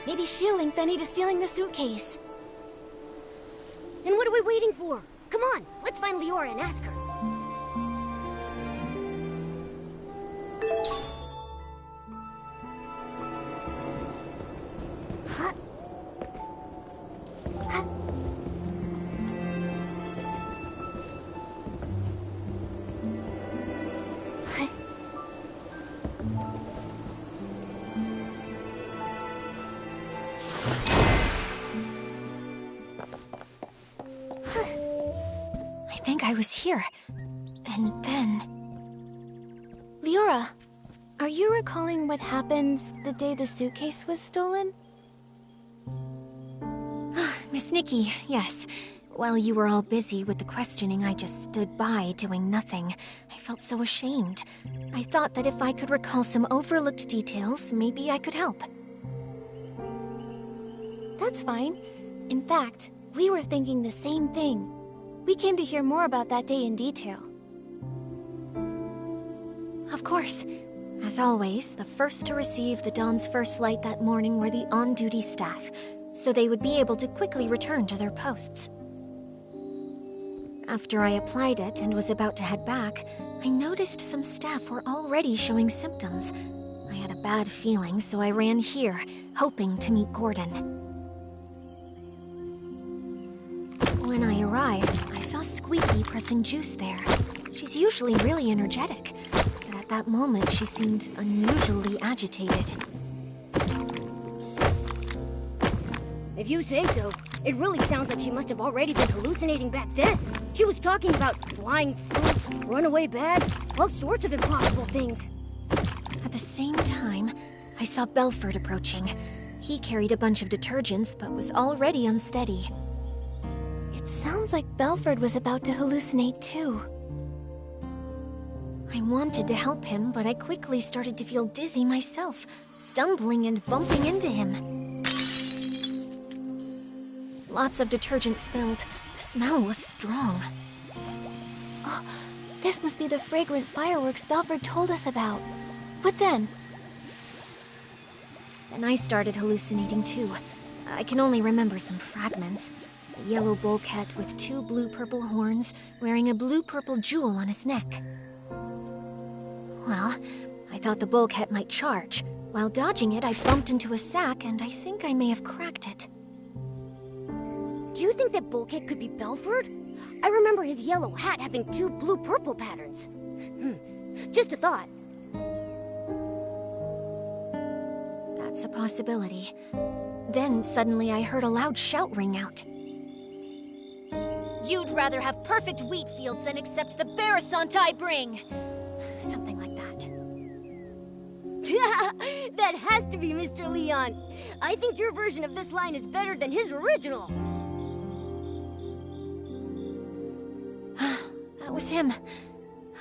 Maybe she'll link Benny to stealing the suitcase. Then what are we waiting for? Come on, let's find Leora and ask her. I think I was here. And then... Leora, are you recalling what happened the day the suitcase was stolen? Miss Nikki, yes. While you were all busy with the questioning, I just stood by doing nothing. I felt so ashamed. I thought that if I could recall some overlooked details, maybe I could help. That's fine. In fact, we were thinking the same thing. We came to hear more about that day in detail. Of course. As always, the first to receive the Dawn's first light that morning were the on-duty staff, so they would be able to quickly return to their posts. After I applied it and was about to head back, I noticed some staff were already showing symptoms. I had a bad feeling, so I ran here, hoping to meet Gordon. When I arrived, I saw Squeaky pressing juice there. She's usually really energetic, but at that moment she seemed unusually agitated. If you say so, it really sounds like she must have already been hallucinating back then. She was talking about flying fruits, runaway bags, all sorts of impossible things. At the same time, I saw Belford approaching. He carried a bunch of detergents, but was already unsteady. It sounds like Belford was about to hallucinate too. I wanted to help him, but I quickly started to feel dizzy myself, stumbling and bumping into him. Lots of detergent spilled. The smell was strong. Oh, this must be the fragrant fireworks Belford told us about. What then? Then I started hallucinating too. I can only remember some fragments. A yellow bulkhead with 2 blue-purple horns, wearing a blue-purple jewel on his neck. Well, I thought the bulkhead might charge. While dodging it, I bumped into a sack, and I think I may have cracked it. Do you think that bulkhead could be Belford? I remember his yellow hat having 2 blue-purple patterns. Just a thought. That's a possibility. Then suddenly I heard a loud shout ring out. You'd rather have perfect wheat fields than accept the Barasant I bring! Something like that. That has to be Mr. Leon. I think your version of this line is better than his original. That was him.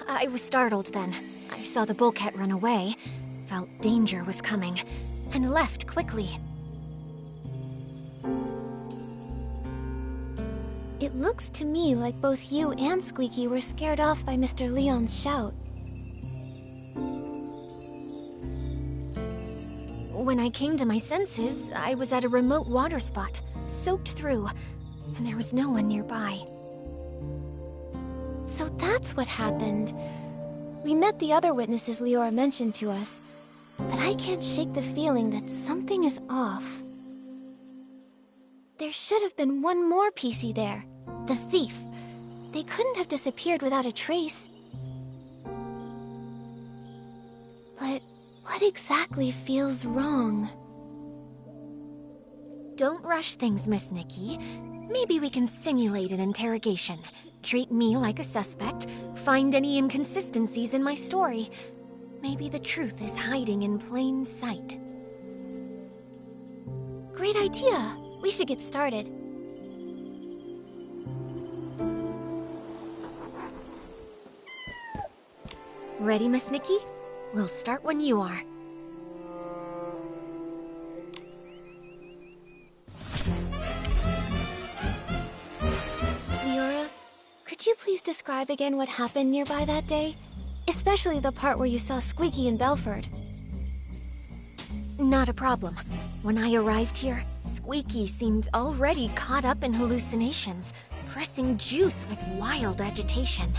I was startled then. I saw the bulkhead run away, felt danger was coming, and left quickly. It looks to me like both you and Squeaky were scared off by Mr. Leon's shout. When I came to my senses, I was at a remote water spot, soaked through, and there was no one nearby. So that's what happened. We met the other witnesses Leora mentioned to us, but I can't shake the feeling that something is off. There should have been one more PC there. The thief. They couldn't have disappeared without a trace. But what exactly feels wrong? Don't rush things, Miss Nikki. Maybe we can simulate an interrogation. Treat me like a suspect. Find any inconsistencies in my story. Maybe the truth is hiding in plain sight. Great idea. We should get started. Ready, Miss Nikki? We'll start when you are. Leora, could you please describe again what happened nearby that day? Especially the part where you saw Squeaky and Belford. Not a problem. When I arrived here, Squeaky seemed already caught up in hallucinations, pressing juice with wild agitation.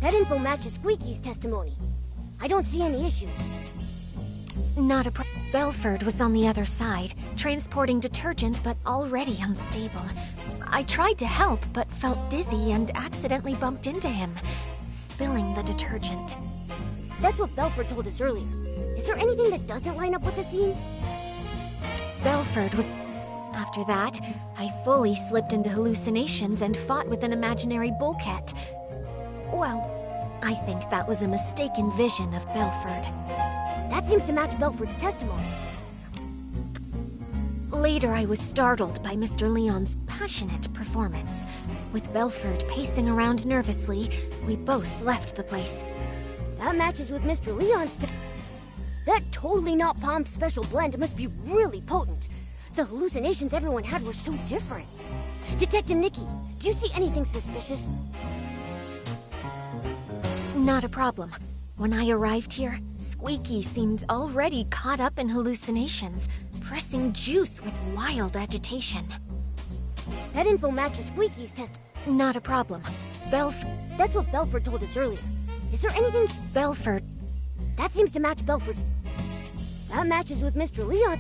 That info matches Squeaky's testimony. I don't see any issues. Belford was on the other side, transporting detergent but already unstable. I tried to help but felt dizzy and accidentally bumped into him, spilling the detergent. That's what Belford told us earlier. Is there anything that doesn't line up with the scene? Belford was... After that, I fully slipped into hallucinations and fought with an imaginary bullcat. Well, I think that was a mistaken vision of Belford. That seems to match Belford's testimony. Later, I was startled by Mr. Leon's passionate performance. With Belford pacing around nervously, we both left the place. That matches with Mr. Leon's That totally not Palm special blend must be really potent. The hallucinations everyone had were so different. Detective Nikki, do you see anything suspicious? Not a problem. When I arrived here, Squeaky seemed already caught up in hallucinations, pressing juice with wild agitation. That info matches Squeaky's test. Not a problem. That's what Belford told us earlier. Is there anything... Belford... That seems to match Belford's... That matches with Mr. Leon.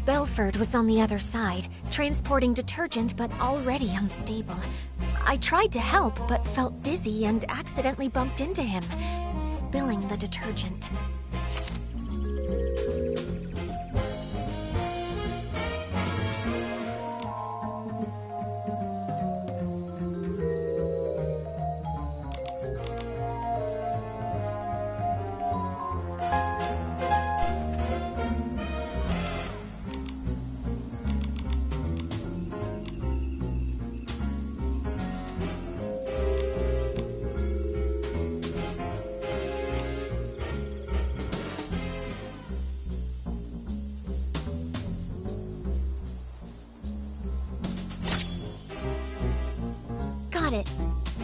Belford was on the other side, transporting detergent but already unstable. I tried to help but felt dizzy and accidentally bumped into him, spilling the detergent. Got it.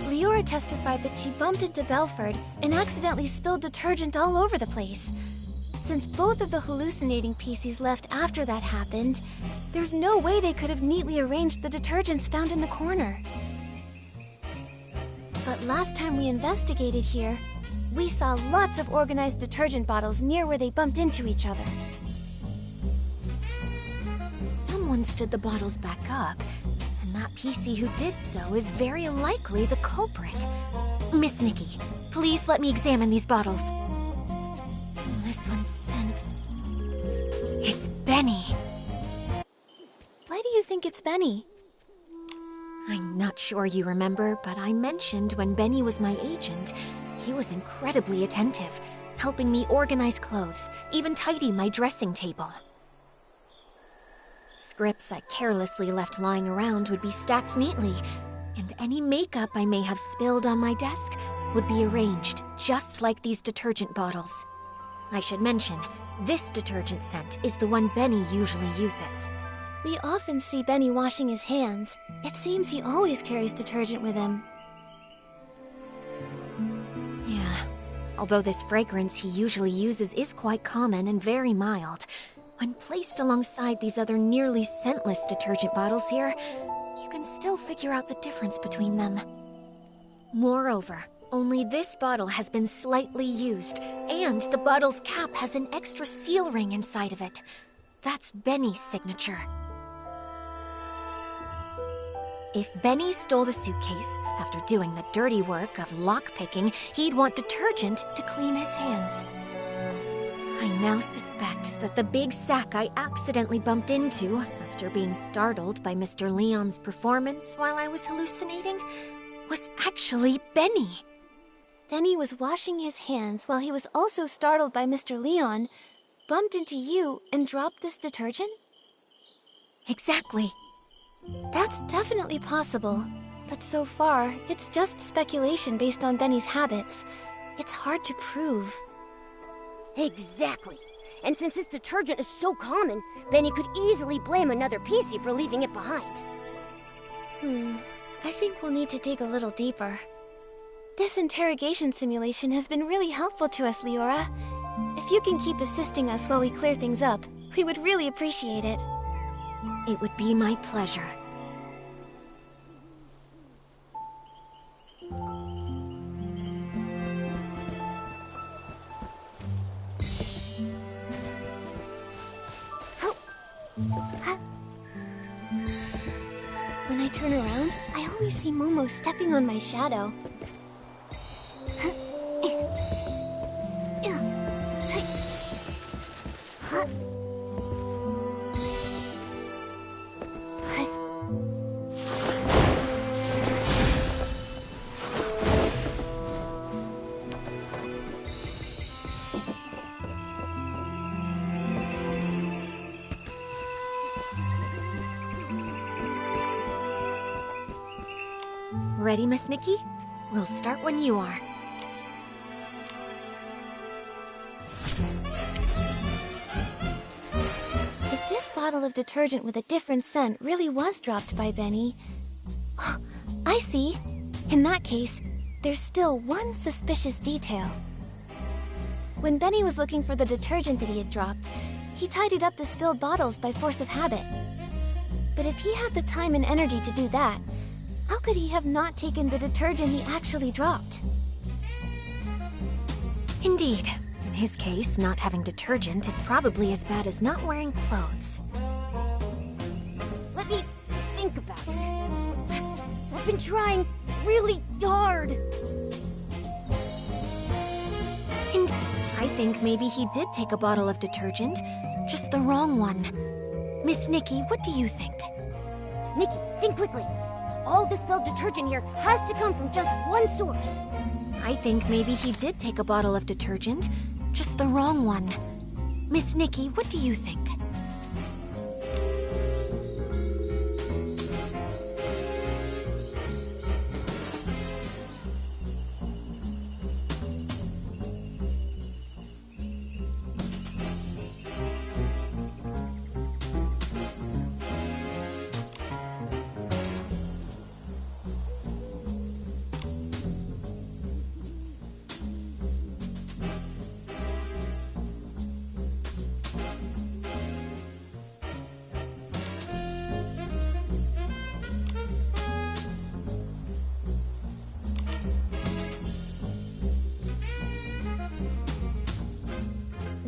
Leora testified that she bumped into Belford and accidentally spilled detergent all over the place. Since both of the hallucinating PCs left after that happened, there's no way they could have neatly arranged the detergents found in the corner. But last time we investigated here, we saw lots of organized detergent bottles near where they bumped into each other. Someone stood the bottles back up, and that PC who did so is very likely the culprit. Miss Nikki, please let me examine these bottles. This one's scent. It's Benny. Why do you think it's Benny? I'm not sure you remember, but I mentioned when Benny was my agent, he was incredibly attentive, helping me organize clothes, even tidy my dressing table. Scripts I carelessly left lying around would be stacked neatly, and any makeup I may have spilled on my desk would be arranged just like these detergent bottles. I should mention, this detergent scent is the one Benny usually uses. We often see Benny washing his hands. It seems he always carries detergent with him. Yeah, although this fragrance he usually uses is quite common and very mild, when placed alongside these other nearly scentless detergent bottles here, you can still figure out the difference between them. Moreover, Only this bottle has been slightly used, and the bottle's cap has an extra seal ring inside of it. That's Benny's signature. If Benny stole the suitcase, after doing the dirty work of lockpicking, he'd want detergent to clean his hands. I now suspect that the big sack I accidentally bumped into, after being startled by Mr. Leon's performance while I was hallucinating, was actually Benny. Benny was washing his hands while he was also startled by Mr. Leon, bumped into you, and dropped this detergent? Exactly. That's definitely possible. But so far, it's just speculation based on Benny's habits. It's hard to prove. Exactly. And since this detergent is so common, Benny could easily blame another PC for leaving it behind. I think we'll need to dig a little deeper. This interrogation simulation has been really helpful to us, Leora. If you can keep assisting us while we clear things up, we would really appreciate it. It would be my pleasure. When I turn around, I always see Momo stepping on my shadow. Ready, Miss Nikki? We'll start when you are. If this bottle of detergent with a different scent really was dropped by Benny... I see. In that case, there's still one suspicious detail. When Benny was looking for the detergent that he had dropped, he tidied up the spilled bottles by force of habit. But if he had the time and energy to do that, how could he have not taken the detergent he actually dropped? Indeed. In his case, not having detergent is probably as bad as not wearing clothes. Let me think about it. I've been trying really hard. And I think maybe he did take a bottle of detergent, just the wrong one. Miss Nikki, what do you think? Nikki, think quickly. All the spilled detergent here has to come from just one source. I think maybe he did take a bottle of detergent, just the wrong one. Miss Nikki, what do you think?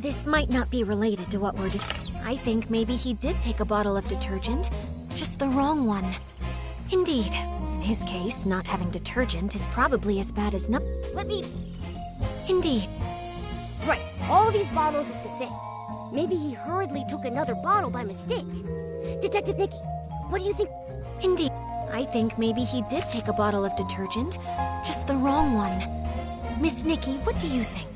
This might not be related to what we're I think maybe he did take a bottle of detergent, just the wrong one. Indeed. In his case, not having detergent is probably as bad as not. Let me... Indeed. Right, all these bottles look the same. Maybe he hurriedly took another bottle by mistake. Detective Nikki, what do you think? Indeed. I think maybe he did take a bottle of detergent, just the wrong one. Miss Nikki, what do you think?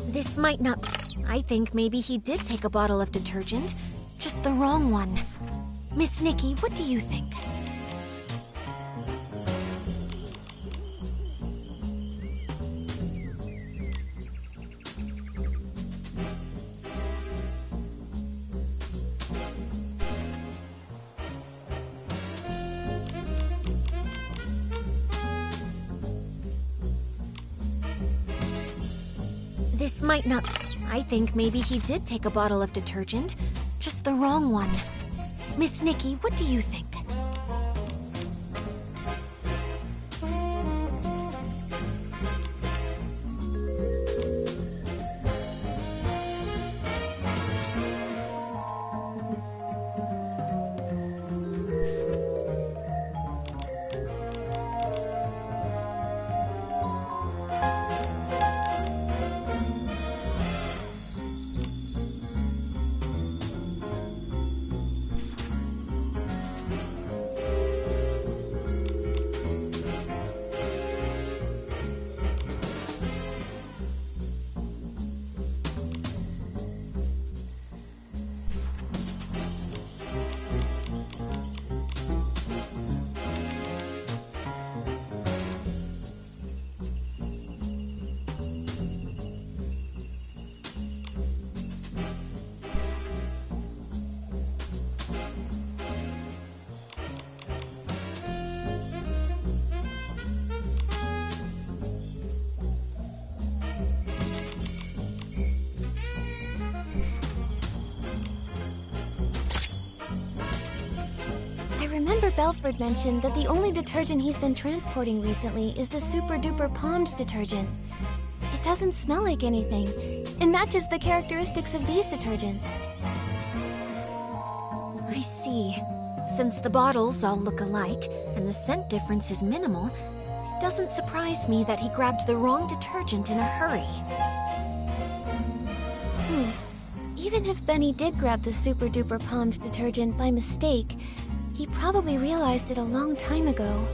This might not... I think maybe he did take a bottle of detergent, just the wrong one. Miss Nikki, what do you think? This might not... I think maybe he did take a bottle of detergent. Just the wrong one. Miss Nikki, what do you think? Remember Belford mentioned that the only detergent he's been transporting recently is the Super Duper Pond detergent. It doesn't smell like anything. It matches the characteristics of these detergents. I see. Since the bottles all look alike, and the scent difference is minimal, it doesn't surprise me that he grabbed the wrong detergent in a hurry. Even if Benny did grab the Super Duper Pond detergent by mistake, he probably realized it a long time ago.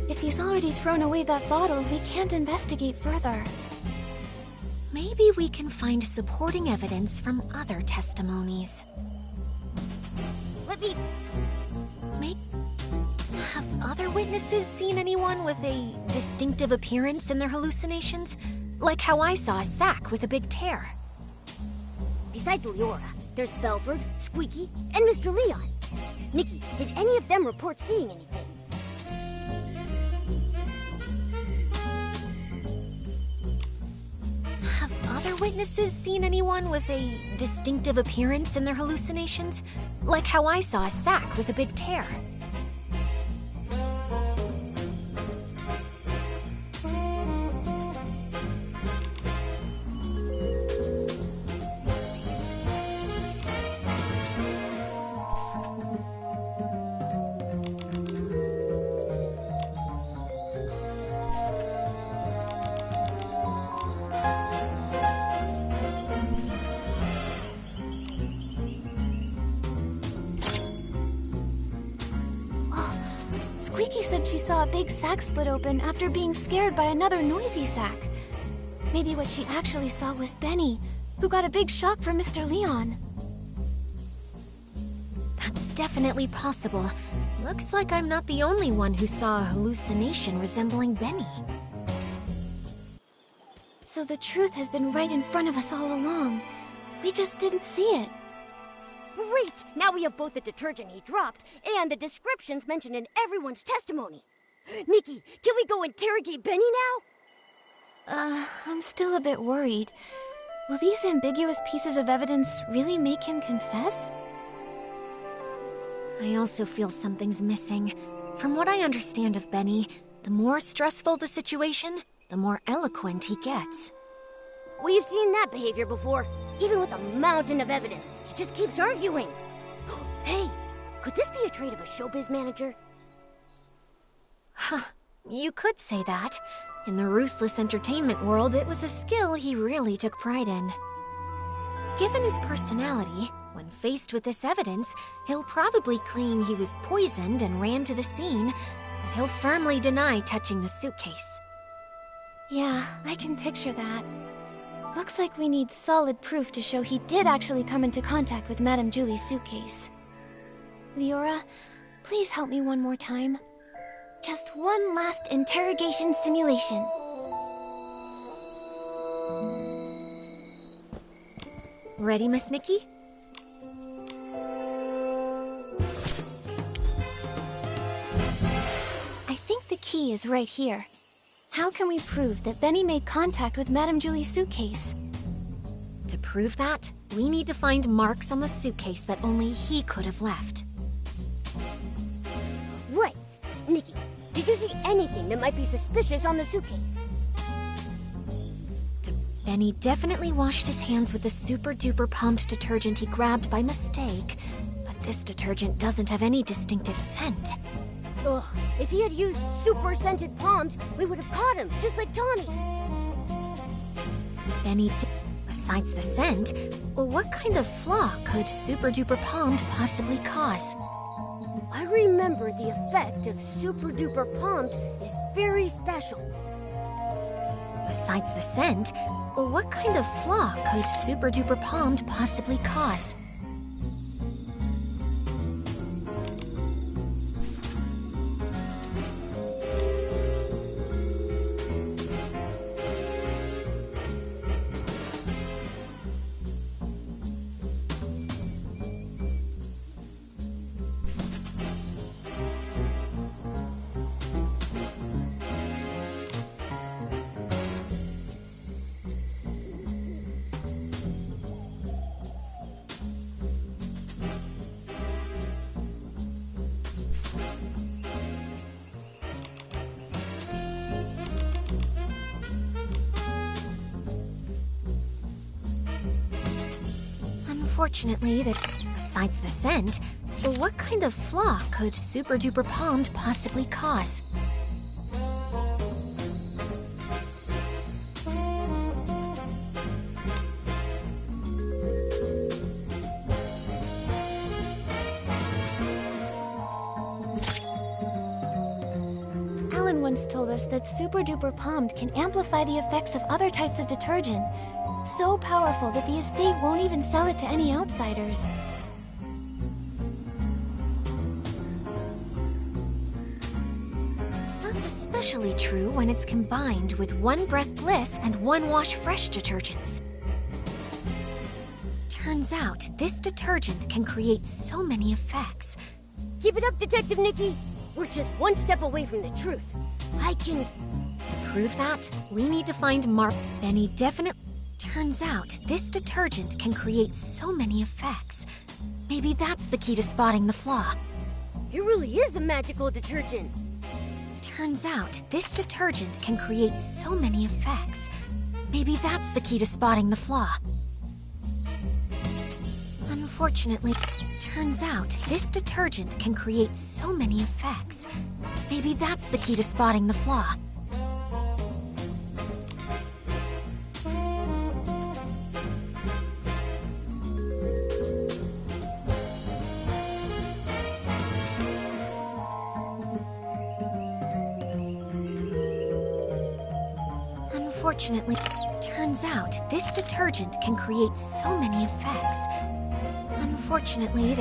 If he's already thrown away that bottle, we can't investigate further. Maybe we can find supporting evidence from other testimonies. Let me... Have other witnesses seen anyone with a distinctive appearance in their hallucinations? Like how I saw a sack with a big tear. Besides Leora, there's Belford, Squeaky, and Mr. Leon. Nikki, did any of them report seeing anything? Have other witnesses seen anyone with a distinctive appearance in their hallucinations? Like how I saw a sack with a big tear. Squeaky said she saw a big sack split open after being scared by another noisy sack. Maybe what she actually saw was Benny, who got a big shock from Mr. Leon. That's definitely possible. Looks like I'm not the only one who saw a hallucination resembling Benny. So the truth has been right in front of us all along. We just didn't see it. Great! Now we have both the detergent he dropped and the descriptions mentioned in everyone's testimony. Nikki, can we go interrogate Benny now? I'm still a bit worried. Will these ambiguous pieces of evidence really make him confess? I also feel something's missing. From what I understand of Benny, the more stressful the situation, the more eloquent he gets. We've seen that behavior before. Even with a mountain of evidence, he just keeps arguing. Hey, could this be a trait of a showbiz manager? Huh, you could say that. In the ruthless entertainment world, it was a skill he really took pride in. Given his personality, when faced with this evidence, he'll probably claim he was poisoned and ran to the scene, but he'll firmly deny touching the suitcase. Yeah, I can picture that. Looks like we need solid proof to show he did actually come into contact with Madame Julie's suitcase. Leora, please help me one more time. Just one last interrogation simulation. Ready, Miss Nikki? I think the key is right here. How can we prove that Benny made contact with Madame Julie's suitcase? To prove that, we need to find marks on the suitcase that only he could have left. Right. Nikki, did you see anything that might be suspicious on the suitcase? Benny definitely washed his hands with the super-duper pumped detergent he grabbed by mistake, but this detergent doesn't have any distinctive scent. Ugh, if he had used super scented palms, we would have caught him, just like Tawny. Besides the scent, what kind of flaw could super-duper palmed possibly cause? I remember the effect of super duper palmed is very special. Besides the scent, what kind of flaw could super-duper palmed possibly cause? Unfortunately, besides the scent, what kind of flaw could super-duper palmed possibly cause? Alan once told us that Super Duper Palmed can amplify the effects of other types of detergent. So powerful that the estate won't even sell it to any outsiders. That's especially true when it's combined with One Breath Bliss and One Wash Fresh detergents. Turns out, this detergent can create so many effects. Keep it up, Detective Nikki. We're just one step away from the truth. To prove that, we need to find Benny definitely... Turns out, this detergent can create so many effects. Maybe that's the key to spotting the flaw. It really is a magical detergent. Turns out, this detergent can create so many effects. Maybe that's the key to spotting the flaw. Unfortunately, turns out, this detergent can create so many effects. Maybe that's the key to spotting the flaw. Unfortunately, turns out this detergent can create so many effects. Unfortunately,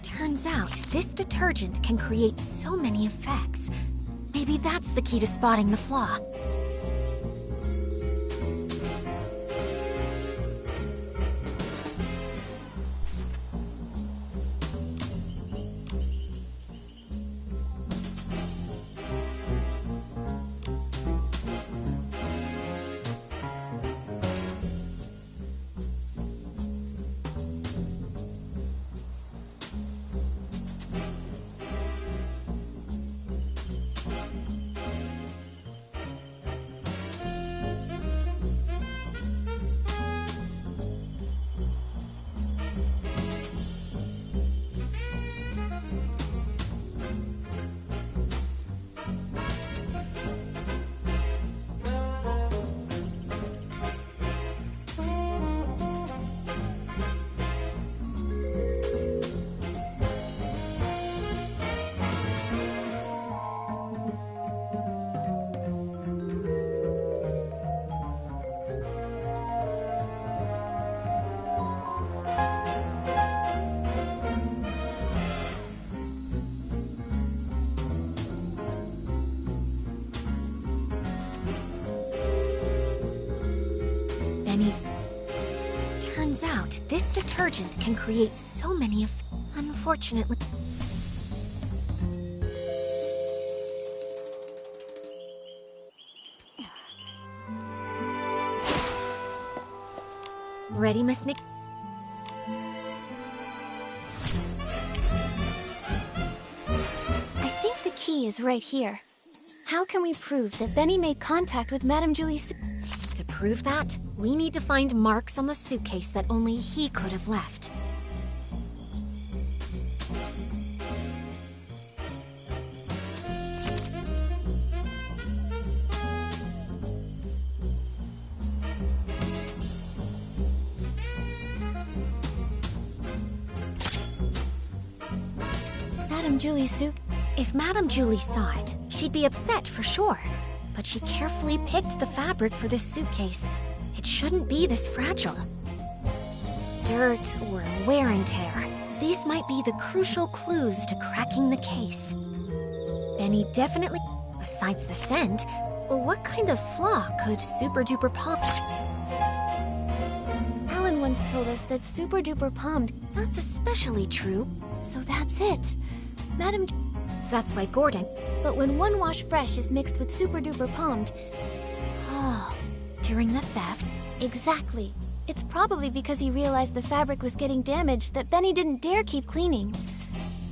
turns out this detergent can create so many effects. Maybe that's the key to spotting the flaw. Turns out, this detergent can create so many unfortunately... Ready, Miss Nikki? I think the key is right here. How can we prove that Benny made contact with Madame Julie's To prove that, we need to find marks on the suitcase that only he could have left. Madame Julie's suit? If Madame Julie saw it, she'd be upset for sure. But she carefully picked the fabric for this suitcase. It shouldn't be this fragile. Dirt or wear and tear. These might be the crucial clues to cracking the case. Benny definitely... Besides the scent, what kind of flaw could Super Duper Palm... Alan once told us that Super Duper Palmed. That's especially true. So that's it. Madame... That's why Gordon... But when One Wash Fresh is mixed with Super Duper Palmed... Oh, during the theft? Exactly. It's probably because he realized the fabric was getting damaged that Benny didn't dare keep cleaning.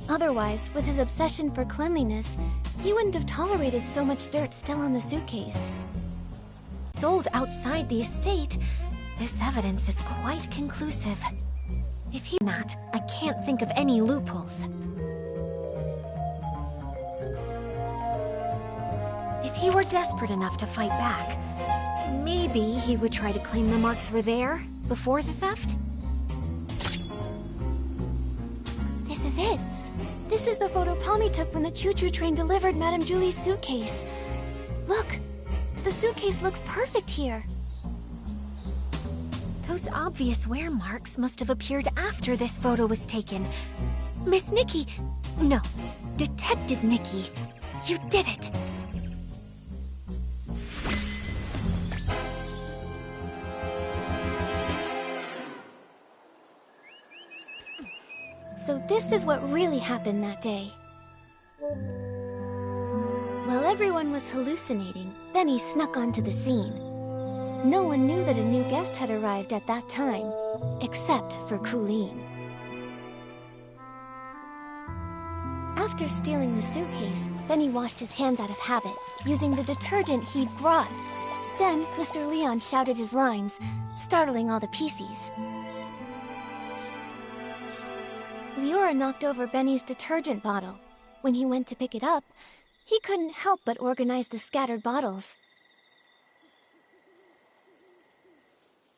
Otherwise, with his obsession for cleanliness, he wouldn't have tolerated so much dirt still on the suitcase. Sold outside the estate, this evidence is quite conclusive. If he's not, I can't think of any loopholes. If he were desperate enough to fight back, maybe he would try to claim the marks were there before the theft? This is it. This is the photo Palmy took when the choo-choo train delivered Madame Julie's suitcase. Look, the suitcase looks perfect here. Those obvious wear marks must have appeared after this photo was taken. Miss Nikki! No, Detective Nikki. You did it! So this is what really happened that day. While everyone was hallucinating, Benny snuck onto the scene. No one knew that a new guest had arrived at that time, except for Colleen. After stealing the suitcase, Benny washed his hands out of habit, using the detergent he'd brought. Then, Mr. Leon shouted his lines, startling all the PCs. Leora knocked over Benny's detergent bottle. When he went to pick it up, he couldn't help but organize the scattered bottles.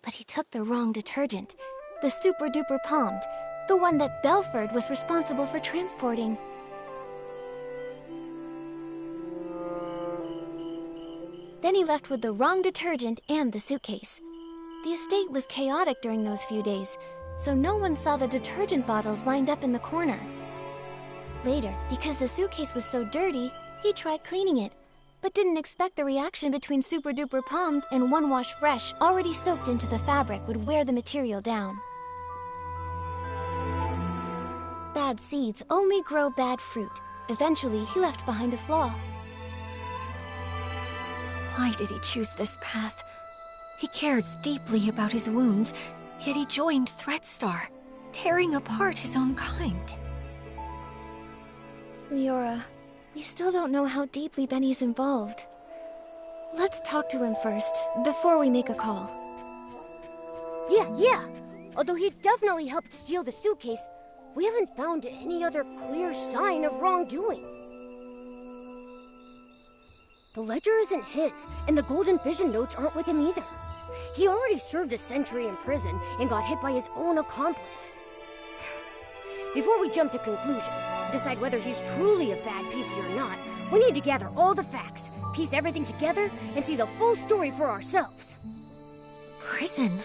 But he took the wrong detergent, the Super Duper Palmed, the one that Belford was responsible for transporting. Then he left with the wrong detergent and the suitcase. The estate was chaotic during those few days, so no one saw the detergent bottles lined up in the corner. Later, because the suitcase was so dirty, he tried cleaning it, but didn't expect the reaction between Super Duper Palmed and One Wash Fresh already soaked into the fabric would wear the material down. Bad seeds only grow bad fruit. Eventually, he left behind a flaw. Why did he choose this path? He cares deeply about his wounds, yet he joined Threadstar, tearing apart his own kind. Leora, we still don't know how deeply Benny's involved. Let's talk to him first, before we make a call. Yeah. Although he definitely helped steal the suitcase, we haven't found any other clear sign of wrongdoing. The ledger isn't his, and the Golden Vision notes aren't with him either. He already served a century in prison and got hit by his own accomplice. Before we jump to conclusions, decide whether he's truly a bad PC or not, we need to gather all the facts, piece everything together, and see the full story for ourselves. Prison?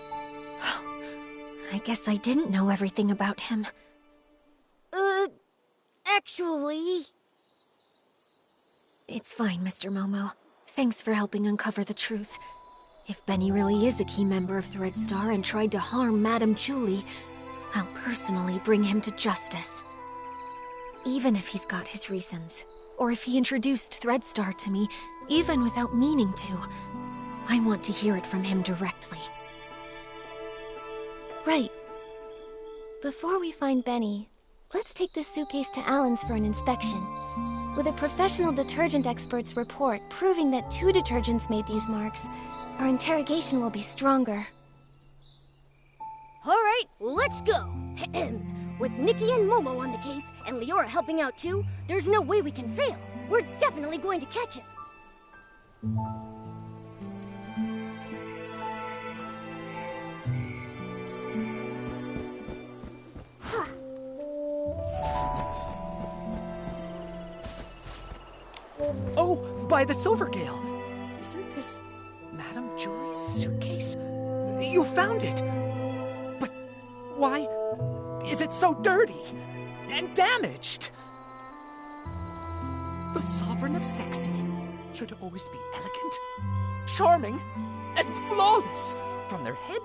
I guess I didn't know everything about him. Actually... It's fine, Mr. Momo. Thanks for helping uncover the truth. If Benny really is a key member of Threadstar and tried to harm Madame Julie, I'll personally bring him to justice. Even if he's got his reasons, or if he introduced Threadstar to me, even without meaning to, I want to hear it from him directly. Right. Before we find Benny, let's take this suitcase to Alan's for an inspection. With a professional detergent expert's report proving that 2 detergents made these marks, our interrogation will be stronger. All right, let's go. With Nikki and Momo on the case, and Leora helping out too, there's no way we can fail. We're definitely going to catch him. Oh, by the Silvergale! Isn't this Madame Julie's suitcase? You found it! But why is it so dirty and damaged? The Sovereign of Sexy should always be elegant, charming, and flawless from their head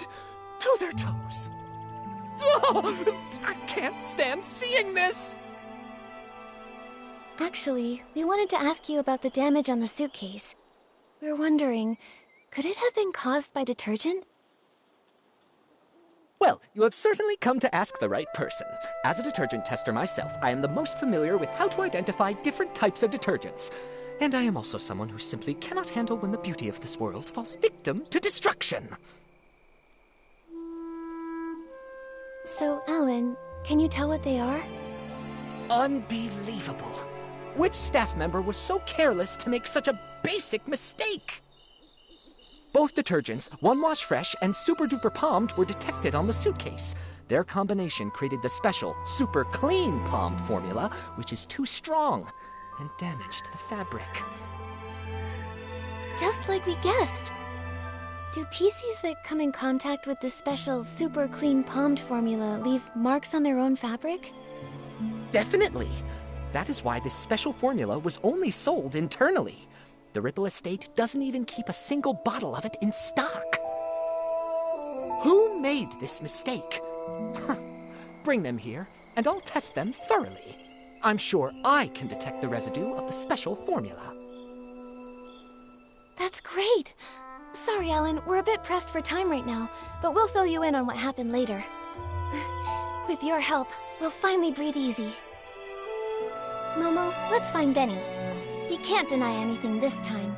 to their toes. Oh, I can't stand seeing this! Actually, we wanted to ask you about the damage on the suitcase. We're wondering, could it have been caused by detergent? Well, you have certainly come to ask the right person. As a detergent tester myself, I am the most familiar with how to identify different types of detergents. And I am also someone who simply cannot handle when the beauty of this world falls victim to destruction. So, Alan, can you tell what they are? Unbelievable. Which staff member was so careless to make such a basic mistake? Both detergents, One Wash Fresh and Super Duper Palmed, were detected on the suitcase. Their combination created the special Super Clean Palmed formula, which is too strong and damaged the fabric. Just like we guessed. Do PCs that come in contact with this special Super Clean Palmed formula leave marks on their own fabric? Definitely. That is why this special formula was only sold internally. The Ripple estate doesn't even keep a single bottle of it in stock. Who made this mistake? Bring them here, and I'll test them thoroughly. I'm sure I can detect the residue of the special formula. That's great! Sorry, Alan, we're a bit pressed for time right now, but we'll fill you in on what happened later. With your help, we'll finally breathe easy. Momo, let's find Benny. He can't deny anything this time.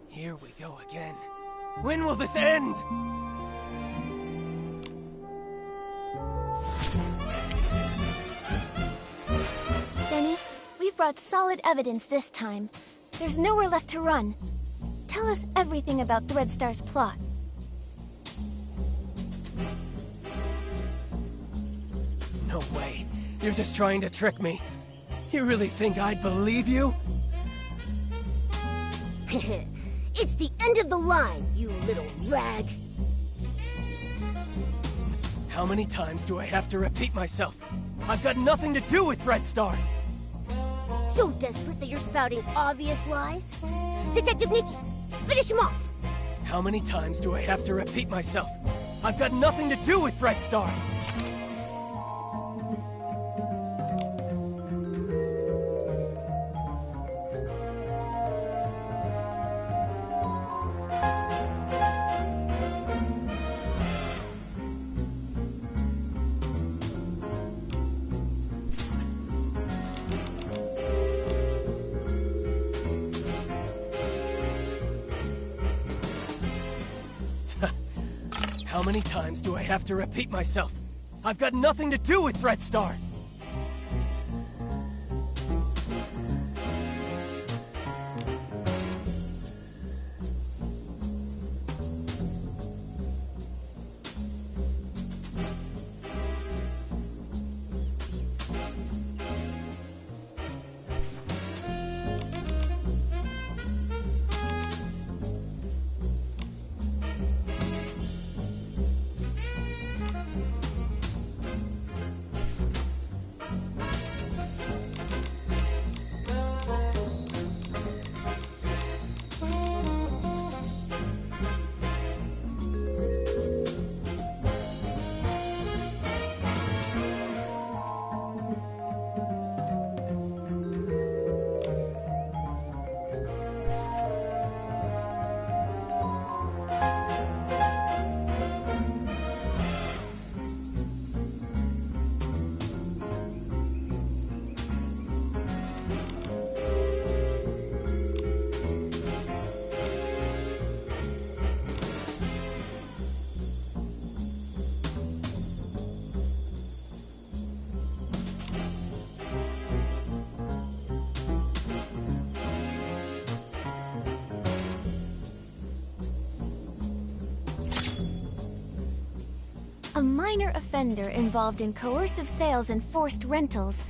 Here we go again. When will this end? Benny, we've brought solid evidence this time. There's nowhere left to run. Tell us everything about Threadstar's plot. No way. You're just trying to trick me. You really think I'd believe you? It's the end of the line, you little rag. How many times do I have to repeat myself? I've got nothing to do with Threadstar. So desperate that you're spouting obvious lies? Detective Nikki, finish him off! How many times do I have to repeat myself? I've got nothing to do with Threadstar. How many times do I have to repeat myself? I've got nothing to do with Threadstar. A minor offender involved in coercive sales and forced rentals,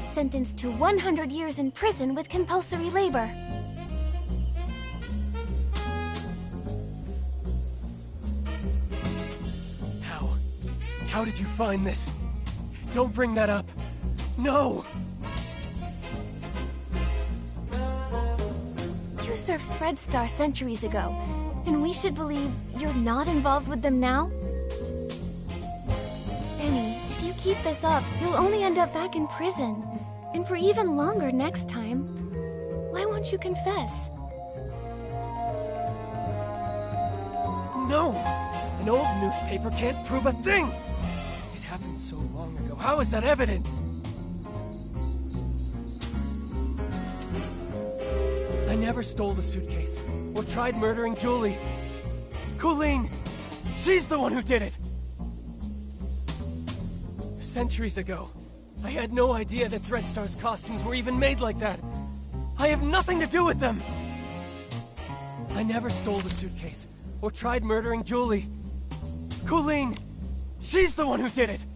sentenced to 100 years in prison with compulsory labor. How did you find this? Don't bring that up. No! You served Threadstar centuries ago, and we should believe you're not involved with them now? Benny, if you keep this up, you'll only end up back in prison. And for even longer next time. Why won't you confess? No! An old newspaper can't prove a thing! It happened so long ago. How is that evidence? I never stole the suitcase, or tried murdering Julie. Colleen! She's the one who did it! Centuries ago, I had no idea that Threadstar's costumes were even made like that. I have nothing to do with them! I never stole the suitcase, or tried murdering Julie. Colleen! She's the one who did it!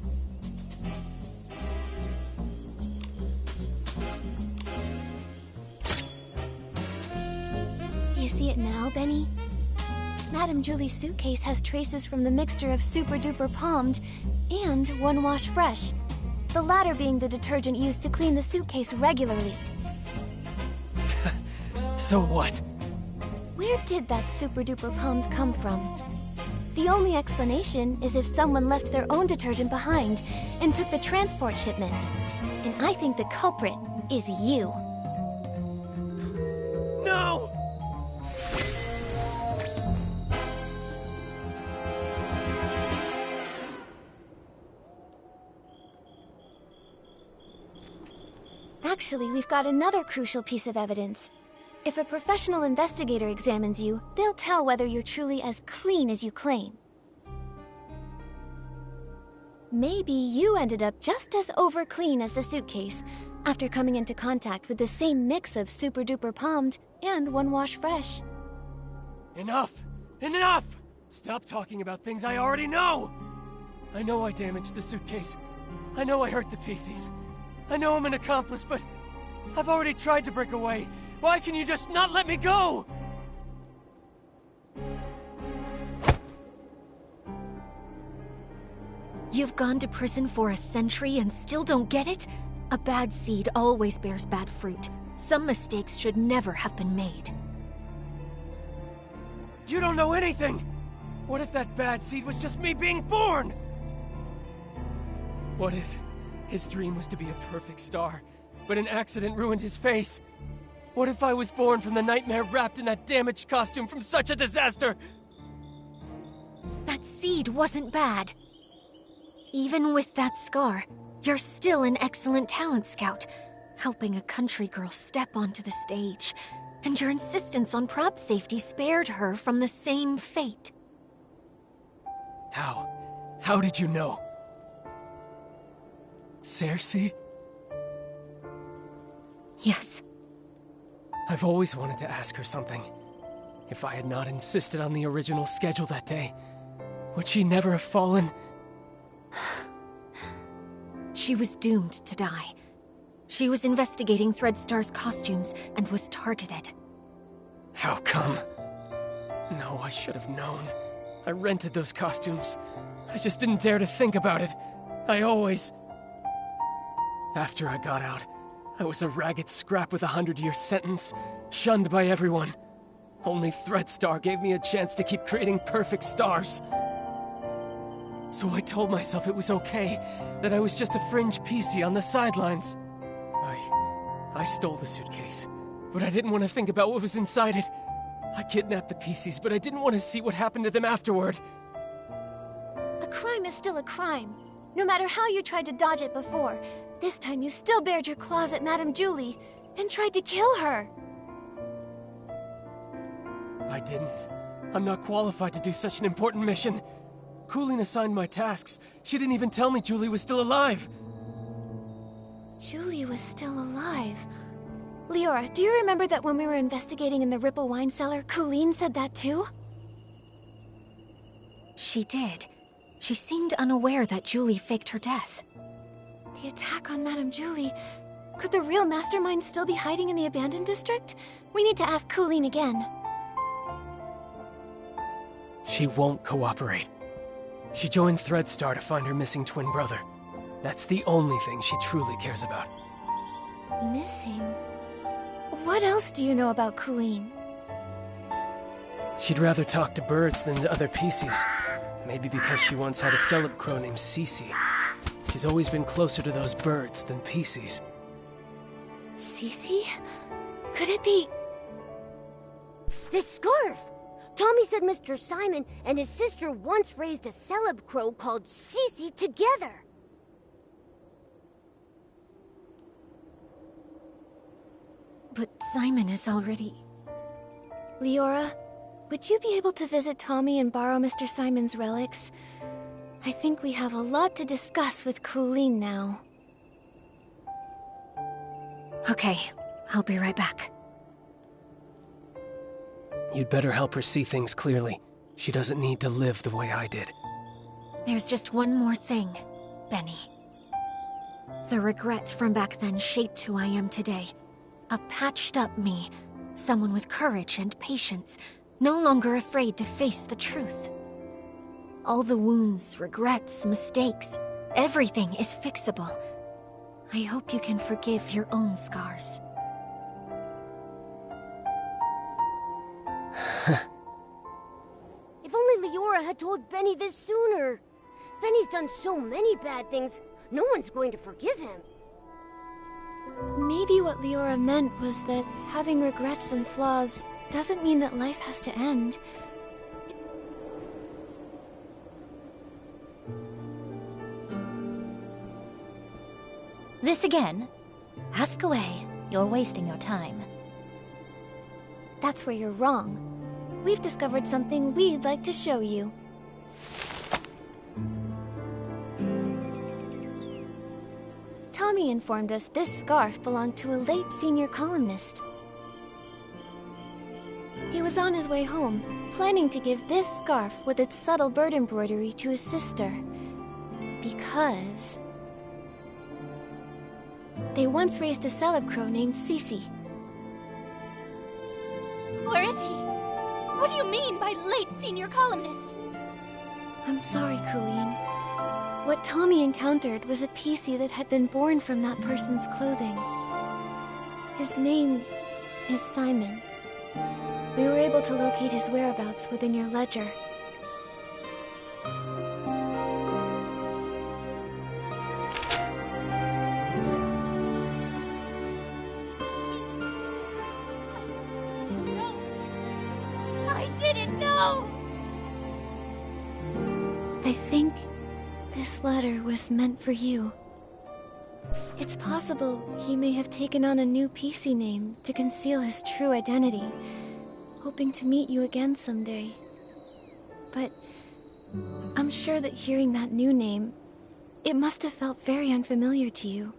Do you see it now, Benny? Madame Julie's suitcase has traces from the mixture of Super Duper Palmed and One Wash Fresh. The latter being the detergent used to clean the suitcase regularly. So what? Where did that Super Duper Palmed come from? The only explanation is if someone left their own detergent behind and took the transport shipment. And I think the culprit is you. No! Actually, we've got another crucial piece of evidence. If a professional investigator examines you, they'll tell whether you're truly as clean as you claim. Maybe you ended up just as over-clean as the suitcase, after coming into contact with the same mix of Super Duper Palmed and One Wash Fresh. Enough! Enough! Stop talking about things I already know! I know I damaged the suitcase. I know I hurt the PCs. I know I'm an accomplice, but I've already tried to break away. Why can you just not let me go? You've gone to prison for a century and still don't get it? A bad seed always bears bad fruit. Some mistakes should never have been made. You don't know anything! What if that bad seed was just me being born? What if his dream was to be a perfect star, but an accident ruined his face? What if I was born from the nightmare wrapped in that damaged costume from such a disaster? That seed wasn't bad. Even with that scar, you're still an excellent talent scout, helping a country girl step onto the stage. And your insistence on prop safety spared her from the same fate. How? How did you know? Cersei? Yes. I've always wanted to ask her something. If I had not insisted on the original schedule that day, would she never have fallen? She was doomed to die. She was investigating Threadstar's costumes and was targeted. How come? No, I should have known. I rented those costumes. I just didn't dare to think about it. I always... After I got out, I was a ragged scrap with a 100-year sentence, shunned by everyone. Only Threadstar gave me a chance to keep creating perfect stars. So I told myself it was okay, that I was just a fringe PC on the sidelines. I stole the suitcase, but I didn't want to think about what was inside it. I kidnapped the PCs, but I didn't want to see what happened to them afterward. A crime is still a crime. No matter how you tried to dodge it before, this time you still bared your claws at Madame Julie and tried to kill her. I didn't. I'm not qualified to do such an important mission. Colleen assigned my tasks. She didn't even tell me Julie was still alive. Julie was still alive. Leora, do you remember that when we were investigating in the Ripple wine cellar, Colleen said that too? She did. She seemed unaware that Julie faked her death. The attack on Madame Julie. Could the real mastermind still be hiding in the abandoned district? We need to ask Colleen again. She won't cooperate. She joined Threadstar to find her missing twin brother. That's the only thing she truly cares about. Missing? What else do you know about Colleen? She'd rather talk to birds than to other PCs. Maybe because she once had a celeb crow named Cece. She's always been closer to those birds than PCs. Cece? Could it be... This scarf! Tommy said Mr. Simon and his sister once raised a celeb crow called Cece together. But Simon is already... Leora, would you be able to visit Tommy and borrow Mr. Simon's relics? I think we have a lot to discuss with Colleen now. Okay, I'll be right back. You'd better help her see things clearly. She doesn't need to live the way I did. There's just one more thing, Benny. The regret from back then shaped who I am today. A patched-up me, someone with courage and patience, no longer afraid to face the truth. All the wounds, regrets, mistakes, everything is fixable. I hope you can forgive your own scars. If only Leora had told Benny this sooner. Benny's done so many bad things, no one's going to forgive him. Maybe what Leora meant was that having regrets and flaws doesn't mean that life has to end. This again? Ask away. You're wasting your time. That's where you're wrong. We've discovered something we'd like to show you. Tommy informed us this scarf belonged to a late senior columnist. He was on his way home, planning to give this scarf with its subtle bird embroidery to his sister. Because... they once raised a celeb crow named Cece. Where is he? What do you mean by late senior columnist? I'm sorry, Colleen. What Tommy encountered was a PC that had been born from that person's clothing. His name is Simon. We were able to locate his whereabouts within your ledger. I didn't know! I think this letter was meant for you. It's possible he may have taken on a new PC name to conceal his true identity, hoping to meet you again someday. But I'm sure that hearing that new name, it must have felt very unfamiliar to you.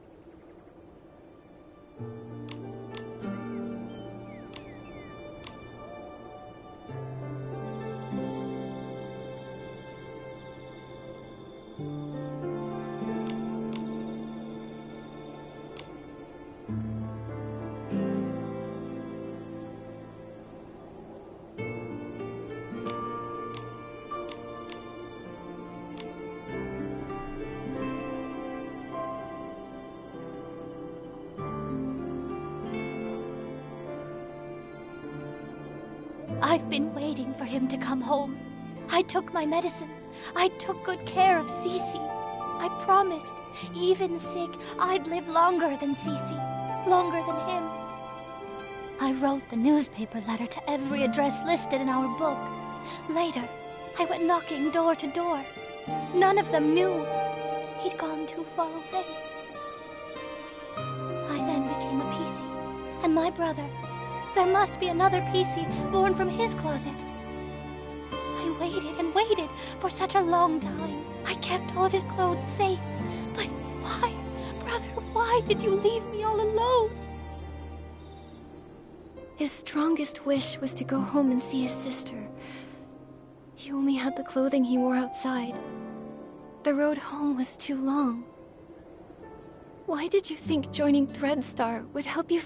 I've been waiting for him to come home. I took my medicine. I took good care of Cece. I promised, even sick, I'd live longer than Cece, longer than him. I wrote the newspaper letter to every address listed in our book. Later, I went knocking door to door. None of them knew. He'd gone too far away. I then became a PC, and my brother. There must be another PC born from his closet. I waited and waited for such a long time. I kept all of his clothes safe. But why, brother, why did you leave me all alone? His strongest wish was to go home and see his sister. He only had the clothing he wore outside. the road home was too long. Why did you think joining Threadstar would help you find